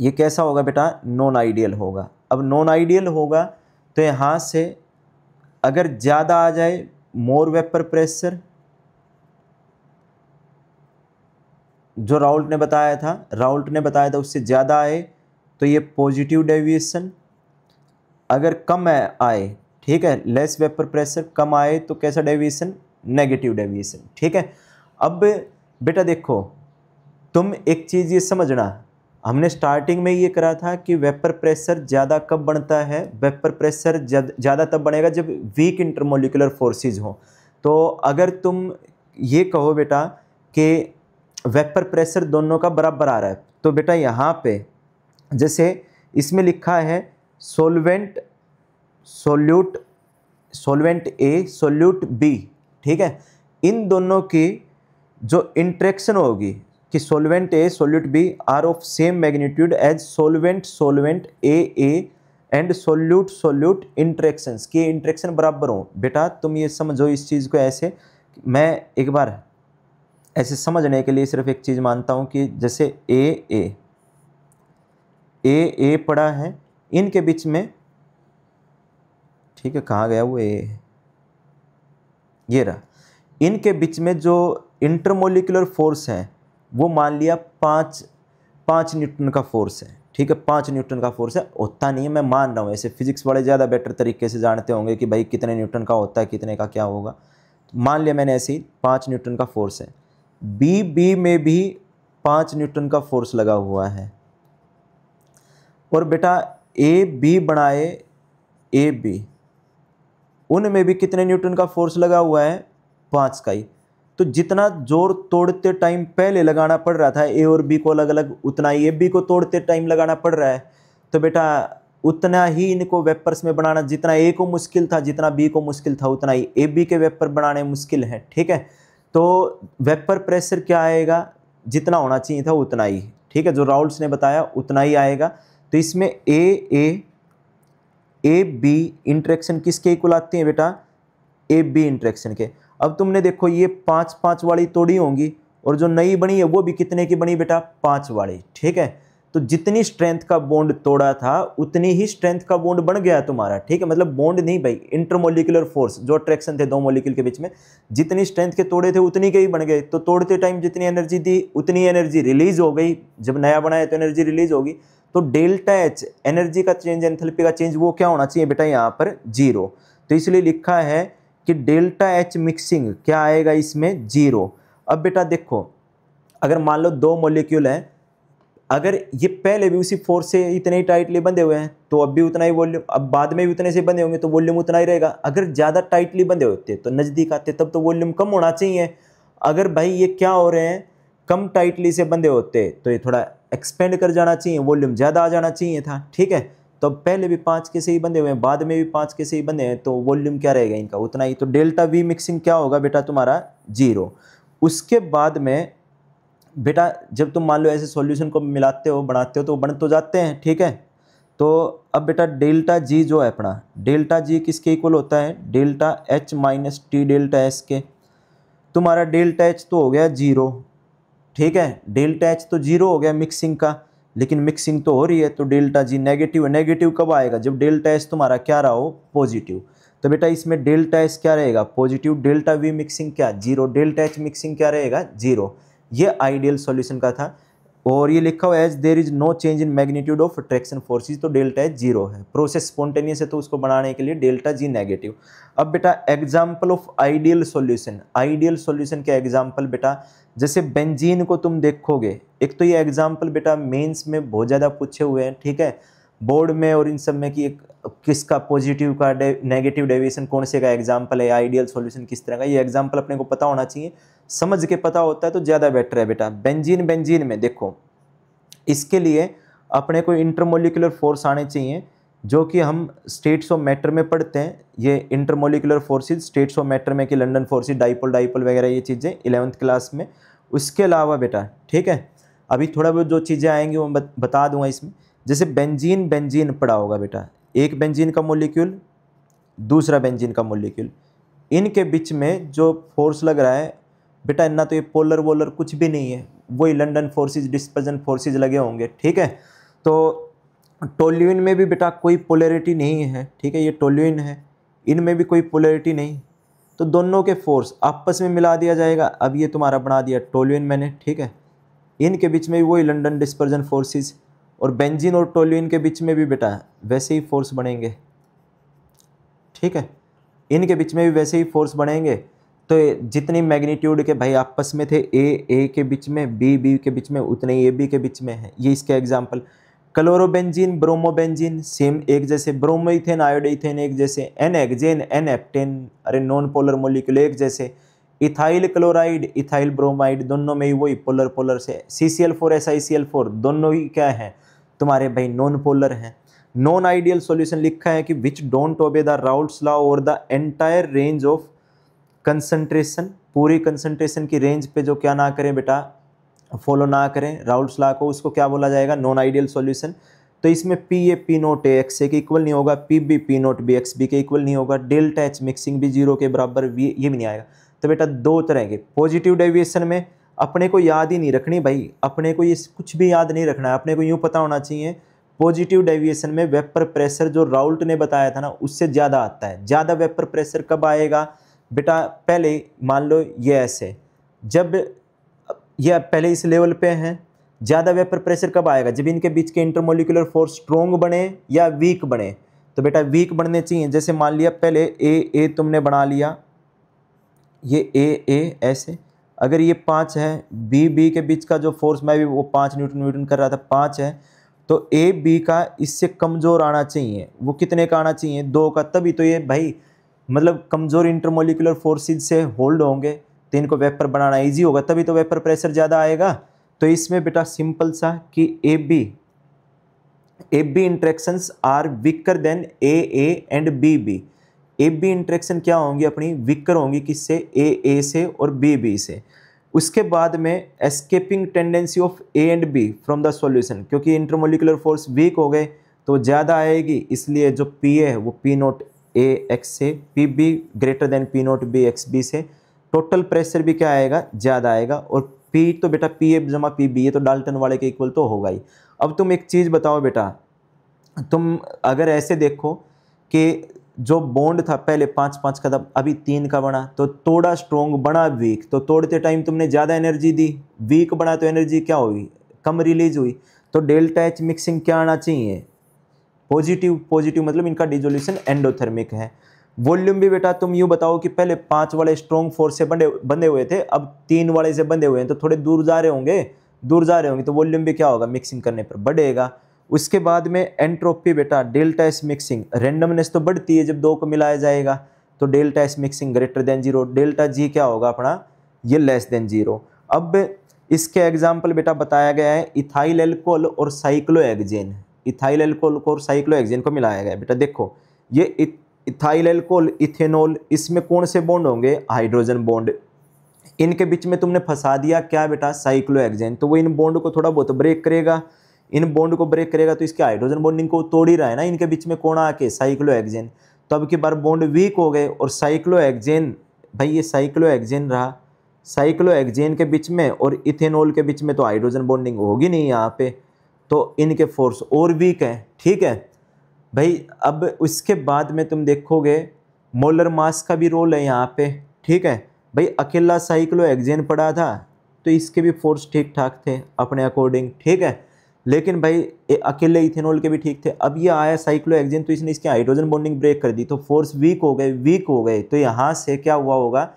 ये कैसा होगा बेटा? नॉन आइडियल होगा। अब नॉन आइडियल होगा तो यहाँ से अगर ज़्यादा आ जाए मोर वेपर प्रेशर, जो राउल्ट ने बताया था उससे ज़्यादा आए तो ये पॉजिटिव डेविएशन। अगर कम आए, ठीक है, लेस वेपर प्रेशर कम आए तो कैसा डेविएशन? Negative deviation. ठीक है, अब बेटा देखो तुम एक चीज़ ये समझना, हमने स्टार्टिंग में ये करा था कि वेपर प्रेशर ज़्यादा कब बनता है? वेपर प्रेशर ज़्यादा तब बनेगा जब वीक इंटरमोलिकुलर फोर्सेस हो। तो अगर तुम ये कहो बेटा कि वेपर प्रेशर दोनों का बराबर आ रहा है तो बेटा यहाँ पे जैसे इसमें लिखा है सॉल्वेंट ए सोल्यूट बी, ठीक है, इन दोनों की जो इंट्रैक्शन होगी कि solvent A solute B are of same magnitude as solvent A and solute interactions की इंट्रैक्शन बराबर हो। बेटा तुम ये समझो इस चीज़ को ऐसे, मैं एक बार ऐसे समझने के लिए सिर्फ एक चीज़ मानता हूँ कि जैसे ए पड़ा है इनके बीच में, ठीक है, कहाँ गया वो ए, ये रहा, इनके बीच में जो इंटरमोलिकुलर फोर्स है वो मान लिया 5 न्यूटन का फोर्स है। ठीक है, 5 न्यूटन का फोर्स है, होता नहीं है, मैं मान रहा हूँ, ऐसे फिजिक्स वाले ज़्यादा बेटर तरीके से जानते होंगे कि भाई कितने न्यूटन का होता है, कितने का क्या होगा। मान लिया मैंने ऐसे ही 5 न्यूटन का फोर्स है, बी में भी 5 न्यूटन का फोर्स लगा हुआ है, और बेटा ए बी बनाए ए बी, उनमें भी कितने न्यूटन का फोर्स लगा हुआ है? 5 का ही। तो जितना जोर तोड़ते टाइम पहले लगाना पड़ रहा था ए और बी को अलग अलग, उतना ही ए बी को तोड़ते टाइम लगाना पड़ रहा है। तो बेटा उतना ही इनको वेपर्स में बनाना, जितना ए को मुश्किल था जितना बी को मुश्किल था उतना ही ए बी के वेपर बनाने मुश्किल है। ठीक है, तो वेपर प्रेशर क्या आएगा? जितना होना चाहिए था उतना ही, ठीक है, जो राउल्ट्स ने बताया उतना ही आएगा। तो इसमें ए बी इंट्रैक्शन किसके इक्वल आती है बेटा? ए बी इंट्रैक्शन के। अब तुमने देखो ये 5 वाली तोड़ी होंगी और जो नई बनी है वो भी कितने की बनी बेटा? 5 वाली। ठीक है, तो जितनी स्ट्रेंथ का बॉन्ड तोड़ा था उतनी ही स्ट्रेंथ का बॉन्ड बन गया तुम्हारा। ठीक है, मतलब बॉन्ड नहीं भाई, इंटरमोलिकुलर फोर्स जो अट्रैक्शन थे दो मॉलिक्यूल के बीच में, जितनी स्ट्रेंथ के तोड़े थे उतनी के ही बन गए। तो तोड़ते टाइम जितनी एनर्जी दी उतनी एनर्जी रिलीज हो गई, जब नया बनाया तो एनर्जी रिलीज होगी। तो डेल्टा एच एनर्जी का चेंज, एंथैल्पी का चेंज, वो क्या होना चाहिए बेटा? यहाँ पर 0। तो इसलिए लिखा है कि डेल्टा एच मिक्सिंग क्या आएगा इसमें? 0। अब बेटा देखो, अगर मान लो 2 मॉलिक्यूल हैं, अगर ये पहले भी उसी फोर्स से इतने ही टाइटली बंधे हुए हैं तो अब भी उतना ही वॉल्यूम, अब बाद में भी उतने से बंधे होंगे तो वॉल्यूम उतना ही रहेगा। अगर ज़्यादा टाइटली बंधे होते तो नज़दीक आते तब तो वॉल्यूम कम होना चाहिए। अगर भाई ये क्या हो रहे हैं, कम टाइटली से बंधे होते तो ये थोड़ा एक्सपेंड कर जाना चाहिए, वॉल्यूम ज़्यादा आ जाना चाहिए था। ठीक है, तो पहले भी 5 के से ही बंधे हुए हैं, बाद में भी 5 के से ही बंधे हैं, तो वॉल्यूम क्या रहेगा इनका? उतना ही। तो डेल्टा वी मिक्सिंग क्या होगा बेटा तुम्हारा? 0। उसके बाद में बेटा जब तुम मान लो ऐसे सॉल्यूशन को मिलाते हो, बनाते हो, तो बन तो जाते हैं। ठीक है, तो अब बेटा डेल्टा जी जो है अपना, डेल्टा जी किसके इक्वल होता है? Delta H minus T delta S के। तुम्हारा डेल्टा एच तो हो गया 0, ठीक है, डेल्टा एच तो जीरो हो गया मिक्सिंग का, लेकिन मिक्सिंग तो हो रही है, तो डेल्टा जी नेगेटिव है। नेगेटिव कब आएगा? जब डेल्टा एच तुम्हारा क्या रहा हो? पॉजिटिव। तो बेटा इसमें डेल्टा एच क्या रहेगा? पॉजिटिव। डेल्टा वी मिक्सिंग क्या? जीरो। डेल्टा एच मिक्सिंग क्या रहेगा? जीरो। ये आइडियल सॉल्यूशन का था। और ये लिखा हुआ है as there is no change in magnitude of traction forces, तो डेल्टा एच जीरो है। प्रोसेस स्पॉन्टेनियस है तो उसको बनाने के लिए डेल्टा जी नेगेटिव। अब बेटा example of ideal solution. Ideal solution के एग्जाम्पल बेटा, जैसे बेंजीन को तुम देखोगे, एक तो ये एग्जाम्पल बेटा मेंस में बहुत ज़्यादा पूछे हुए हैं, ठीक है, बोर्ड में और इन सब में कि किसका पॉजिटिव का नेगेटिव डेविएशन कौन से का एग्जाम्पल है, आइडियल सॉल्यूशन किस तरह का, ये एग्जाम्पल अपने को पता होना चाहिए। समझ के पता होता है तो ज़्यादा बेटर है बेटा। बेंजीन में देखो, इसके लिए अपने को इंटरमोलिकुलर फोर्स आने चाहिए, जो कि हम स्टेट्स ऑफ मैटर में पढ़ते हैं। ये intermolecular forces states of matter में कि लंडन फोर्सेज, डाइपोल वगैरह ये चीज़ें 11th क्लास में। उसके अलावा बेटा, ठीक है, अभी थोड़ा बहुत जो चीज़ें आएंगी वो बता दूंगा इसमें। जैसे बेंजीन पढ़ा होगा बेटा, एक बेंजीन का मोलिक्यूल, दूसरा बेंजीन का मोलिक्यूल, इनके बीच में जो फोर्स लग रहा है बेटा, इतना तो ये पोलर वोलर कुछ भी नहीं है, वही लंडन फोर्सेज, डिस्पर्जन फोर्सेज लगे होंगे, ठीक है। तो टोल्यूइन में भी बेटा कोई पोलैरिटी नहीं है, ठीक है, ये टोल्यूइन है, इनमें भी कोई पोलैरिटी नहीं, तो दोनों के फोर्स आपस में मिला दिया जाएगा। अब ये तुम्हारा बना दिया टोल्यूइन मैंने, ठीक है, इनके बीच में भी वही लंडन डिस्पर्जन फोर्सेज, और बेंजीन और टोल्यूइन के बीच में भी बेटा वैसे ही फोर्स बनेंगे, ठीक है, इनके बीच में भी वैसे ही फोर्स बनेंगे। तो जितनी मैग्नीट्यूड के भाई आपस में थे, ए के बीच में, बी के बीच में, उतने ही ए के बीच में है। ये इसके एग्जाम्पल। क्लोरोबेंजीन, ब्रोमोबेंजीन सेम एक जैसे, ब्रोमोइथेन आयोडीथेन एक जैसे, एन हेक्सेन, एन हेप्टेन, अरे नॉन पोलर मोलिक्यूल एक जैसे, इथाइल क्लोराइड, इथाइल ब्रोमाइड, दोनों में ही वही पोलर से। CCl4 SiCl4 दोनों ही क्या है तुम्हारे भाई? नॉन पोलर हैं। नॉन आइडियल सॉल्यूशन लिखा है कि which don't obey the Raoult's law over the entire range of concentration, पूरी कंसंट्रेशन की रेंज पे जो क्या ना करें बेटा, फॉलो ना करें राउल्ट्स लॉ को, उसको क्या बोला जाएगा? Non ideal solution. तो इसमें P A P naught A X A के इक्वल नहीं होगा, P B P naught B X B के इक्वल नहीं होगा, डेल्टा एच मिक्सिंग भी जीरो के बराबर, ये भी नहीं आएगा। तो बेटा दो तरह के पॉजिटिव डेविएशन में अपने को याद ही नहीं रखनी भाई, अपने को ये कुछ भी याद नहीं रखना है, अपने को यूँ पता होना चाहिए पॉजिटिव डेविएशन में वेपर प्रेशर जो राउल्ट ने बताया था ना, उससे ज़्यादा आता है। ज़्यादा वेपर प्रेशर कब आएगा बेटा? पहले मान लो ये ऐसे, जब ये पहले इस लेवल पे हैं, ज़्यादा वेपर प्रेशर कब आएगा? जब इनके बीच के इंटरमोलिकुलर फोर्स स्ट्रोंग बने या वीक बने। तो बेटा वीक बनने चाहिए। जैसे मान लिया पहले ए तुमने बना लिया, ये ए ऐसे, अगर ये 5 है, बी के बीच का जो फोर्स मैं भी वो 5 न्यूटन कर रहा था, 5 है, तो ए बी का इससे कमज़ोर आना चाहिए। वो कितने का आना चाहिए? 2 का। तभी तो ये भाई मतलब कमज़ोर इंटरमोलिकुलर फोर्सेज से होल्ड होंगे, तो इनको वेपर बनाना इजी होगा, तभी तो वेपर प्रेशर ज़्यादा आएगा। तो इसमें बेटा सिंपल सा कि A B interactions are weaker than A and B. A B interaction क्या होंगी अपनी? वीकर होंगी। किससे? ए से और बी से। उसके बाद में escaping tendency of A and B from the solution, क्योंकि इंटरमोलिकुलर फोर्स वीक हो गए तो ज़्यादा आएगी, इसलिए जो पी है वो पी नोट ए एक्स से, P B greater than P naught B X B से, टोटल प्रेशर भी क्या आएगा? ज़्यादा आएगा। और पी तो बेटा पी ए जमा पी बी, ये तो डाल्टन वाले के इक्वल तो होगा ही। अब तुम एक चीज़ बताओ बेटा, तुम अगर ऐसे देखो कि जो बॉन्ड था पहले 5-5 कदम, अभी 3 का बना, तो तोड़ा स्ट्रोंग बना वीक, तो तोड़ते टाइम तुमने ज़्यादा एनर्जी दी, वीक बना तो एनर्जी क्या हुई? कम रिलीज हुई। तो डेल्टा एच मिक्सिंग क्या आना चाहिए? पॉजिटिव मतलब इनका डिसोल्यूशन एंडोथर्मिक है। वॉल्यूम भी बेटा तुम यूँ बताओ कि पहले 5 वाले स्ट्रॉन्ग फोर्स से बंधे हुए थे, अब 3 वाले से बंधे हुए हैं, तो थोड़े दूर जा रहे होंगे, तो वॉल्यूम भी क्या होगा? मिक्सिंग करने पर बढ़ेगा। उसके बाद में एंट्रोपी बेटा, डेल्टा एस मिक्सिंग, रेंडमनेस तो बढ़ती है जब 2 को मिलाया जाएगा, तो delta S mixing greater than 0, delta G क्या होगा अपना? ये लेस देन 0। अब इसके एग्जाम्पल बेटा बताया गया है इथाइल एल्कोहल और साइक्लोहेक्सेन। इथाइल एल्कोहल को और साइक्लोहेक्सेन को मिलाया गया है। बेटा देखो ये इथाइल एल्कोहल, इथेनॉल, इसमें कौन से बॉन्ड होंगे? Hydrogen bond. इनके बीच में तुमने फंसा दिया क्या बेटा? साइक्लोहेक्सेन। तो वो इन बॉन्ड को थोड़ा बहुत ब्रेक करेगा, तो इसके हाइड्रोजन बॉन्ड इनको तोड़ ही रहा है ना, इनके बीच में कौन आके? साइक्लोहेक्सेन। तो अब की बार बॉन्ड वीक हो गए और साइक्लोहेक्सेन, भाई ये साइक्लोहेक्सेन रहा, साइक्लोहेक्सेन के बीच में और इथेनॉल के बीच में तो हाइड्रोजन बॉन्डिंग होगी नहीं यहाँ पे, तो इनके फोर्स और वीक हैं। ठीक है भाई। अब उसके बाद में तुम देखोगे मोलर मास का भी रोल है यहाँ पे। ठीक है भाई, अकेला साइक्लोहेक्सेन पड़ा था तो इसके भी फोर्स ठीक ठाक थे अपने अकॉर्डिंग। ठीक है, लेकिन भाई अकेले इथेनॉल के भी ठीक थे। अब ये आया साइक्लोहेक्सेन तो इसने इसकी हाइड्रोजन बॉन्डिंग ब्रेक कर दी, तो फोर्स वीक हो गए। तो यहाँ से क्या हुआ होगा,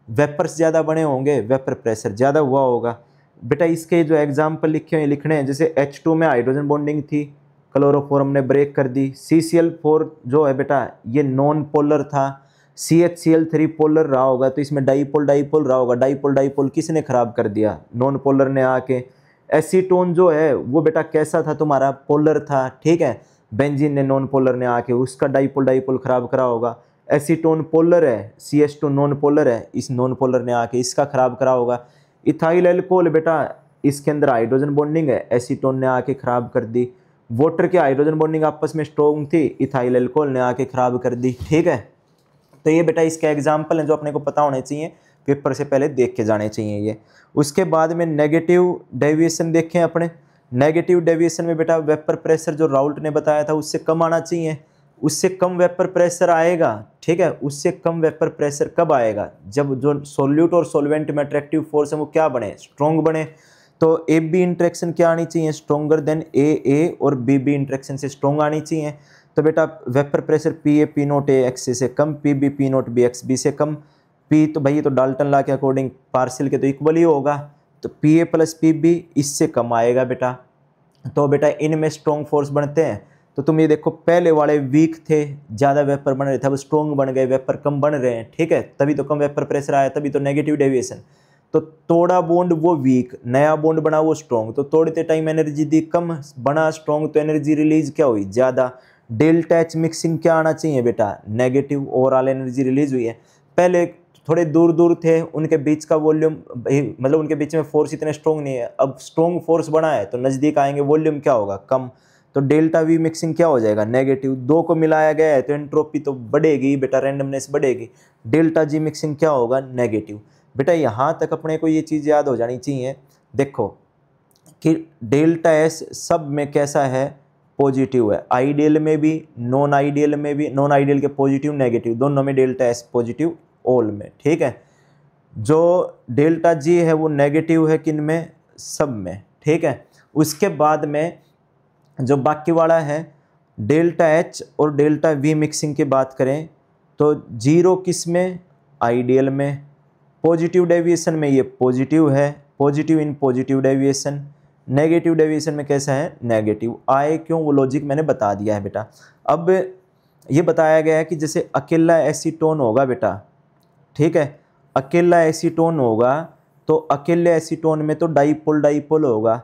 वेपर्स ज़्यादा बने होंगे, वेपर प्रेशर ज़्यादा हुआ होगा। बेटा इसके जो एग्जाम्पल लिखे हुए लिखने हैं, जैसे H2 में हाइड्रोजन बॉन्डिंग थी, क्लोरोफॉर्म ने ब्रेक कर दी। CCl4 जो है बेटा ये नॉन पोलर था, CHCl3 पोलर रहा होगा, तो इसमें डाईपोल रहा होगा। डाईपोल किसने खराब कर दिया, नॉन पोलर ने आके। एसीटोन जो है वो बेटा कैसा था तुम्हारा, पोलर था। ठीक है, बेंजीन ने नॉन पोलर ने आके उसका डाईपोल खराब करा होगा। एसीटोन पोलर है, CH2 नॉन पोलर है, इस नॉन पोलर ने आके इसका खराब करा होगा। इथाइल एल्कोहल बेटा इसके अंदर हाइड्रोजन बॉन्डिंग है, एसीटोन ने आके खराब कर दी। वाटर की हाइड्रोजन बॉन्डिंग आपस में स्ट्रॉन्ग थी, इथाइल एल्कोहल ने आके खराब कर दी। ठीक है, तो ये बेटा इसके एग्जाम्पल हैं जो अपने को पता होने चाहिए, पेपर से पहले देख के जाने चाहिए ये। उसके बाद में नेगेटिव डेविएशन देखें अपने। नेगेटिव डेविएशन में बेटा वेपर प्रेशर जो राउल्ट ने बताया था उससे कम आना चाहिए, उससे कम वेपर प्रेशर आएगा। ठीक है, उससे कम वेपर प्रेशर कब आएगा, जब जो सोल्यूट और सोलवेंट में अट्रैक्टिव फोर्स है वो क्या बने, स्ट्रॉन्ग बने। तो ए बी इंट्रैक्शन क्या आनी चाहिए, स्ट्रॉन्गर देन ए और बी बी इंट्रैक्शन से स्ट्रॉन्ग आनी चाहिए। तो बेटा vapour pressure P A P naught A X से कम, P B P naught B X B से कम। पी तो भाई तो डाल्टन लॉ के अकॉर्डिंग पार्शियल के तो इक्वल ही होगा, तो P A plus P B इससे कम आएगा बेटा। तो बेटा इनमें स्ट्रॉन्ग फोर्स बनते हैं। तो तुम ये देखो पहले वाले वीक थे, ज़्यादा वेपर बन रहे थे, अब स्ट्रॉन्ग बन गए, वेपर कम बन रहे हैं। ठीक है, तभी तो कम वेपर प्रेशर आया, तभी तो नेगेटिव डेविएशन। तो तोड़ा बॉन्ड वो वीक, नया बॉन्ड बना वो स्ट्रॉन्ग, तो तोड़ते टाइम एनर्जी दी कम, बना स्ट्रॉन्ग तो एनर्जी रिलीज क्या हुई, ज़्यादा। डेल्टा एच मिक्सिंग क्या आना चाहिए बेटा, नेगेटिव, ओवरऑल एनर्जी रिलीज हुई है। पहले थोड़े दूर दूर थे, उनके बीच का वॉल्यूम मतलब उनके बीच में फोर्स इतने स्ट्रॉन्ग नहीं है, अब स्ट्रॉन्ग फोर्स बना है तो नज़दीक आएंगे, वॉल्यूम क्या होगा, कम। तो डेल्टा वी मिक्सिंग क्या हो जाएगा, नेगेटिव। दो को मिलाया गया है तो एंट्रोपी तो बढ़ेगी बेटा, रैंडमनेस बढ़ेगी। डेल्टा जी मिक्सिंग क्या होगा, नेगेटिव। बेटा यहाँ तक अपने को ये चीज़ याद हो जानी चाहिए, देखो कि डेल्टा एस सब में कैसा है, पॉजिटिव है। आइडियल में भी, नॉन आइडियल में भी, नॉन आइडियल के पॉजिटिव नेगेटिव दोनों में डेल्टा एस पॉजिटिव, ऑल में। ठीक है, जो डेल्टा जी है वो नेगेटिव है किन में, सब में। ठीक है, उसके बाद में जो बाकी वाला है डेल्टा एच और डेल्टा वी मिक्सिंग की बात करें तो जीरो किस में, आइडियल में। पॉजिटिव डेविएशन में ये पॉजिटिव है, positive in positive deviation. Negative deviation में कैसा है, नेगेटिव। आए क्यों, वो लॉजिक मैंने बता दिया है बेटा। अब ये बताया गया है कि जैसे अकेला एसीटोन होगा बेटा, ठीक है, अकेला एसीटोन होगा तो अकेले एसीटोन में तो डाईपोल होगा।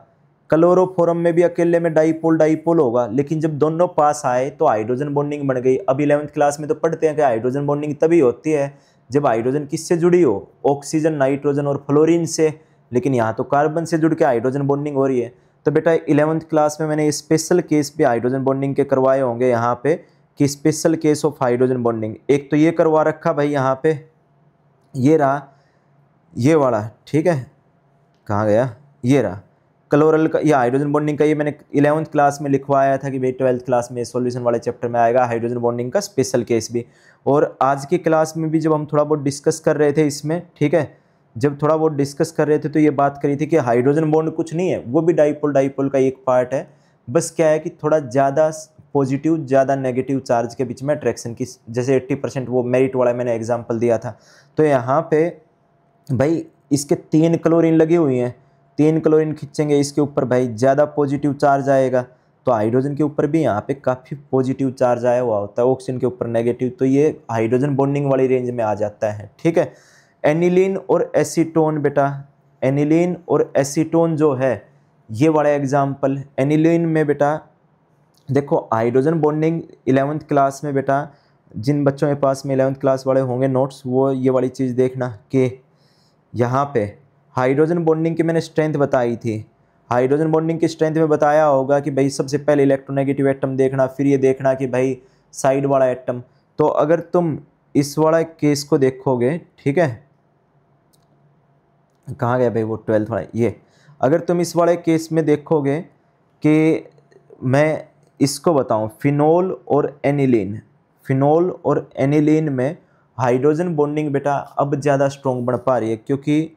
क्लोरोफॉर्म में भी अकेले में डाईपोल होगा, लेकिन जब दोनों पास आए तो हाइड्रोजन बॉन्डिंग बन गई। अब 11th क्लास में तो पढ़ते हैं कि हाइड्रोजन बॉन्डिंग तभी होती है जब हाइड्रोजन किससे जुड़ी हो, ऑक्सीजन, नाइट्रोजन और फ्लोरीन से, लेकिन यहाँ तो कार्बन से जुड़ के हाइड्रोजन बॉन्डिंग हो रही है। तो बेटा 11th क्लास में मैंने स्पेशल केस भी हाइड्रोजन बॉन्डिंग के करवाए होंगे यहाँ पे, कि special case of hydrogen bonding. एक तो ये करवा रखा भाई यहाँ पे, ये रहा ये वाला, ठीक है, कहाँ गया, ये रहा क्लोरल का, या हाइड्रोजन बॉन्डिंग का, ये मैंने 11th क्लास में लिखवाया था कि भाई 12th क्लास में सॉल्यूशन वाले चैप्टर में आएगा हाइड्रोजन बॉन्डिंग का स्पेशल केस भी। और आज की क्लास में भी जब हम थोड़ा बहुत डिस्कस कर रहे थे इसमें, ठीक है, जब थोड़ा बहुत डिस्कस कर रहे थे तो ये बात करी थी कि हाइड्रोजन बॉन्ड कुछ नहीं है, वो भी डाईपोल का एक पार्ट है। बस क्या है कि थोड़ा ज़्यादा पॉजिटिव ज़्यादा नेगेटिव चार्ज के बीच में अट्रैक्शन की, जैसे 80% वो मेरिट वाला मैंने एग्जाम्पल दिया था। तो यहाँ पे भाई इसके 3 क्लोरीन लगी हुई हैं, 3 क्लोरीन खींचेंगे इसके ऊपर भाई ज़्यादा पॉजिटिव चार्ज आएगा। तो हाइड्रोजन के ऊपर भी यहाँ पे काफ़ी पॉजिटिव चार्ज आया हुआ होता है, ऑक्सीजन के ऊपर नेगेटिव, तो ये हाइड्रोजन बॉन्डिंग वाली रेंज में आ जाता है। ठीक है, एनिलीन और एसीटोन बेटा, एनिलीन और एसीटोन जो है ये वाला एग्जाम्पल। एनिलीन में बेटा देखो हाइड्रोजन बॉन्डिंग 11th क्लास में बेटा, जिन बच्चों के पास में 11th क्लास वाले होंगे नोट्स, वो ये वाली चीज़ देखना कि यहाँ पे हाइड्रोजन बॉन्डिंग की मैंने स्ट्रेंथ बताई थी। हाइड्रोजन बॉन्डिंग की स्ट्रेंथ में बताया होगा कि भाई सबसे पहले इलेक्ट्रोनेगेटिव एटम देखना, फिर ये देखना कि भाई साइड वाला एटम। तो अगर तुम इस वाला केस को देखोगे, ठीक है, कहाँ गया भाई वो 12th वाला, ये अगर तुम इस वाले केस में देखोगे कि मैं इसको बताऊं, फिनोल और एनिलीन, फिनोल और एनिलीन में हाइड्रोजन बॉन्डिंग बेटा अब ज़्यादा स्ट्रॉन्ग बन पा रही है, क्योंकि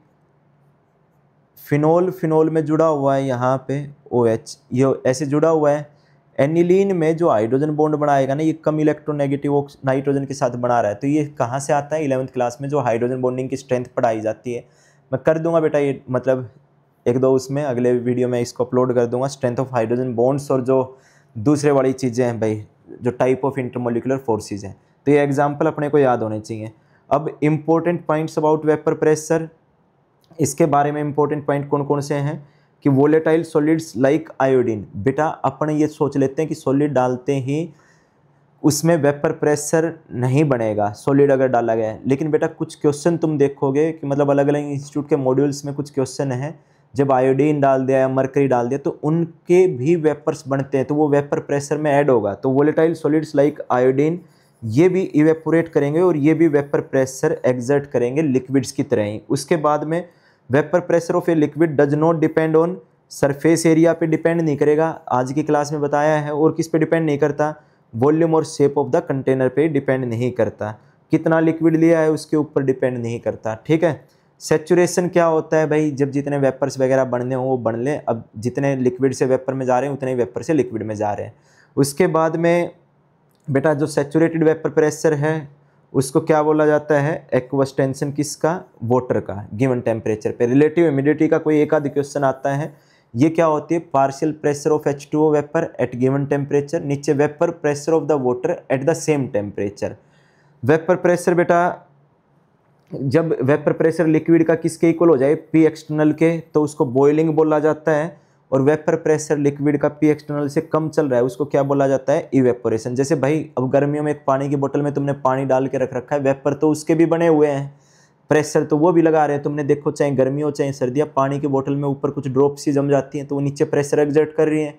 फिनोल फिनोल में जुड़ा हुआ है यहाँ पे OH, ये ऐसे जुड़ा हुआ है। एनिलीन में जो हाइड्रोजन बॉन्ड बनाएगा ना, ये कम इलेक्ट्रोनेगेटिव नाइट्रोजन के साथ बना रहा है। तो ये कहाँ से आता है, 11th क्लास में जो हाइड्रोजन बॉन्डिंग की स्ट्रेंथ पढ़ाई जाती है। मैं कर दूंगा बेटा ये, मतलब एक दो उसमें अगले वीडियो में इसको अपलोड कर दूंगा, स्ट्रेंथ ऑफ हाइड्रोजन बॉन्ड्स और जो दूसरे वाली चीज़ें हैं भाई, जो टाइप ऑफ इंटरमोलिकुलर फोर्सेज हैं। तो ये एग्जाम्पल अपने को याद होने चाहिए। अब important points about vapour pressure, इसके बारे में इंपॉर्टेंट पॉइंट कौन कौन से हैं कि वोलेटाइल सॉलिड्स लाइक आयोडीन, बेटा अपन ये सोच लेते हैं कि सॉलिड डालते ही उसमें वेपर प्रेशर नहीं बनेगा सॉलिड अगर डाला गया है, लेकिन बेटा कुछ क्वेश्चन तुम देखोगे कि मतलब अलग अलग इंस्टीट्यूट के मॉड्यूल्स में कुछ क्वेश्चन हैं, जब आयोडीन डाल दिया या मरकरी डाल दिया तो उनके भी वेपर्स बनते हैं, तो वो वेपर प्रेशर में ऐड होगा। तो वोलेटाइल सॉलिड्स लाइक आयोडीन ये भी इवेपोरेट करेंगे और ये भी वेपर प्रेशर एग्जर्ट करेंगे लिक्विड्स की तरह ही। उसके बाद में vapour pressure of a liquid does not depend on surface area पे डिपेंड नहीं करेगा, आज की क्लास में बताया है। और किस पे डिपेंड नहीं करता, वॉल्यूम और शेप ऑफ द कंटेनर पे डिपेंड नहीं करता, कितना लिक्विड लिया है उसके ऊपर डिपेंड नहीं करता, ठीक है। सेचुरेशन क्या होता है भाई, जब जितने वेपर्स वगैरह बनने हो वो बन लें, अब जितने लिक्विड से वेपर में जा रहे हैं उतने ही वेपर से लिक्विड में जा रहे हैं। उसके बाद में बेटा जो सैचुरेटेड वेपर प्रेशर है उसको क्या बोला जाता है, एक्वस टेंशन किसका, वाटर का, गिवन टेम्परेचर पे। रिलेटिव ह्यूमिडिटी का कोई एक आध क्वेश्चन आता है, ये क्या होती है, partial pressure of H2O vapour at given temperature, नीचे vapour pressure of the water at the same temperature. Vapour pressure बेटा जब वेपर प्रेशर लिक्विड का किसके इक्वल हो जाए, P एक्सटर्नल के, तो उसको बॉइलिंग बोला जाता है। और वेपर प्रेशर लिक्विड का P एक्सटर्नल से कम चल रहा है उसको क्या बोला जाता है, इवेपोरेशन। जैसे भाई अब गर्मियों में एक पानी की बोतल में तुमने पानी डाल के रख रखा है, वेपर तो उसके भी बने हुए हैं, प्रेशर तो वो भी लगा रहे हैं तुमने, देखो चाहे गर्मी हो चाहे सर्दियाँ, पानी की बोतल में ऊपर कुछ ड्रॉप्स ही जम जाती हैं तो वो नीचे प्रेशर एग्जर्ट कर रही है।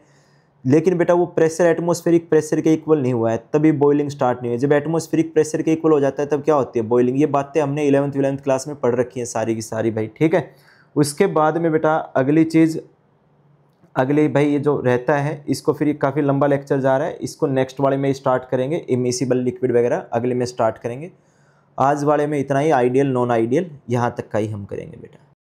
लेकिन बेटा वो प्रेशर एटमॉस्फेरिक प्रेशर के इक्वल नहीं हुआ है, तभी बॉइलिंग स्टार्ट नहीं हुई। जब एटमॉस्फेरिक प्रेशर के इक्वल हो जाता है तब क्या होती है, बॉइलिंग। ये बातें हमने 11th क्लास में पढ़ रखी हैं सारी की सारी भाई, ठीक है। उसके बाद में बेटा अगली चीज़, अगले भाई ये जो रहता है इसको फिर काफ़ी लंबा लेक्चर जा रहा है, इसको नेक्स्ट वाले में स्टार्ट करेंगे, इमिसिबल लिक्विड वगैरह अगले में स्टार्ट करेंगे। आज वाले में इतना ही, आइडियल नॉन आइडियल यहाँ तक का ही हम करेंगे बेटा।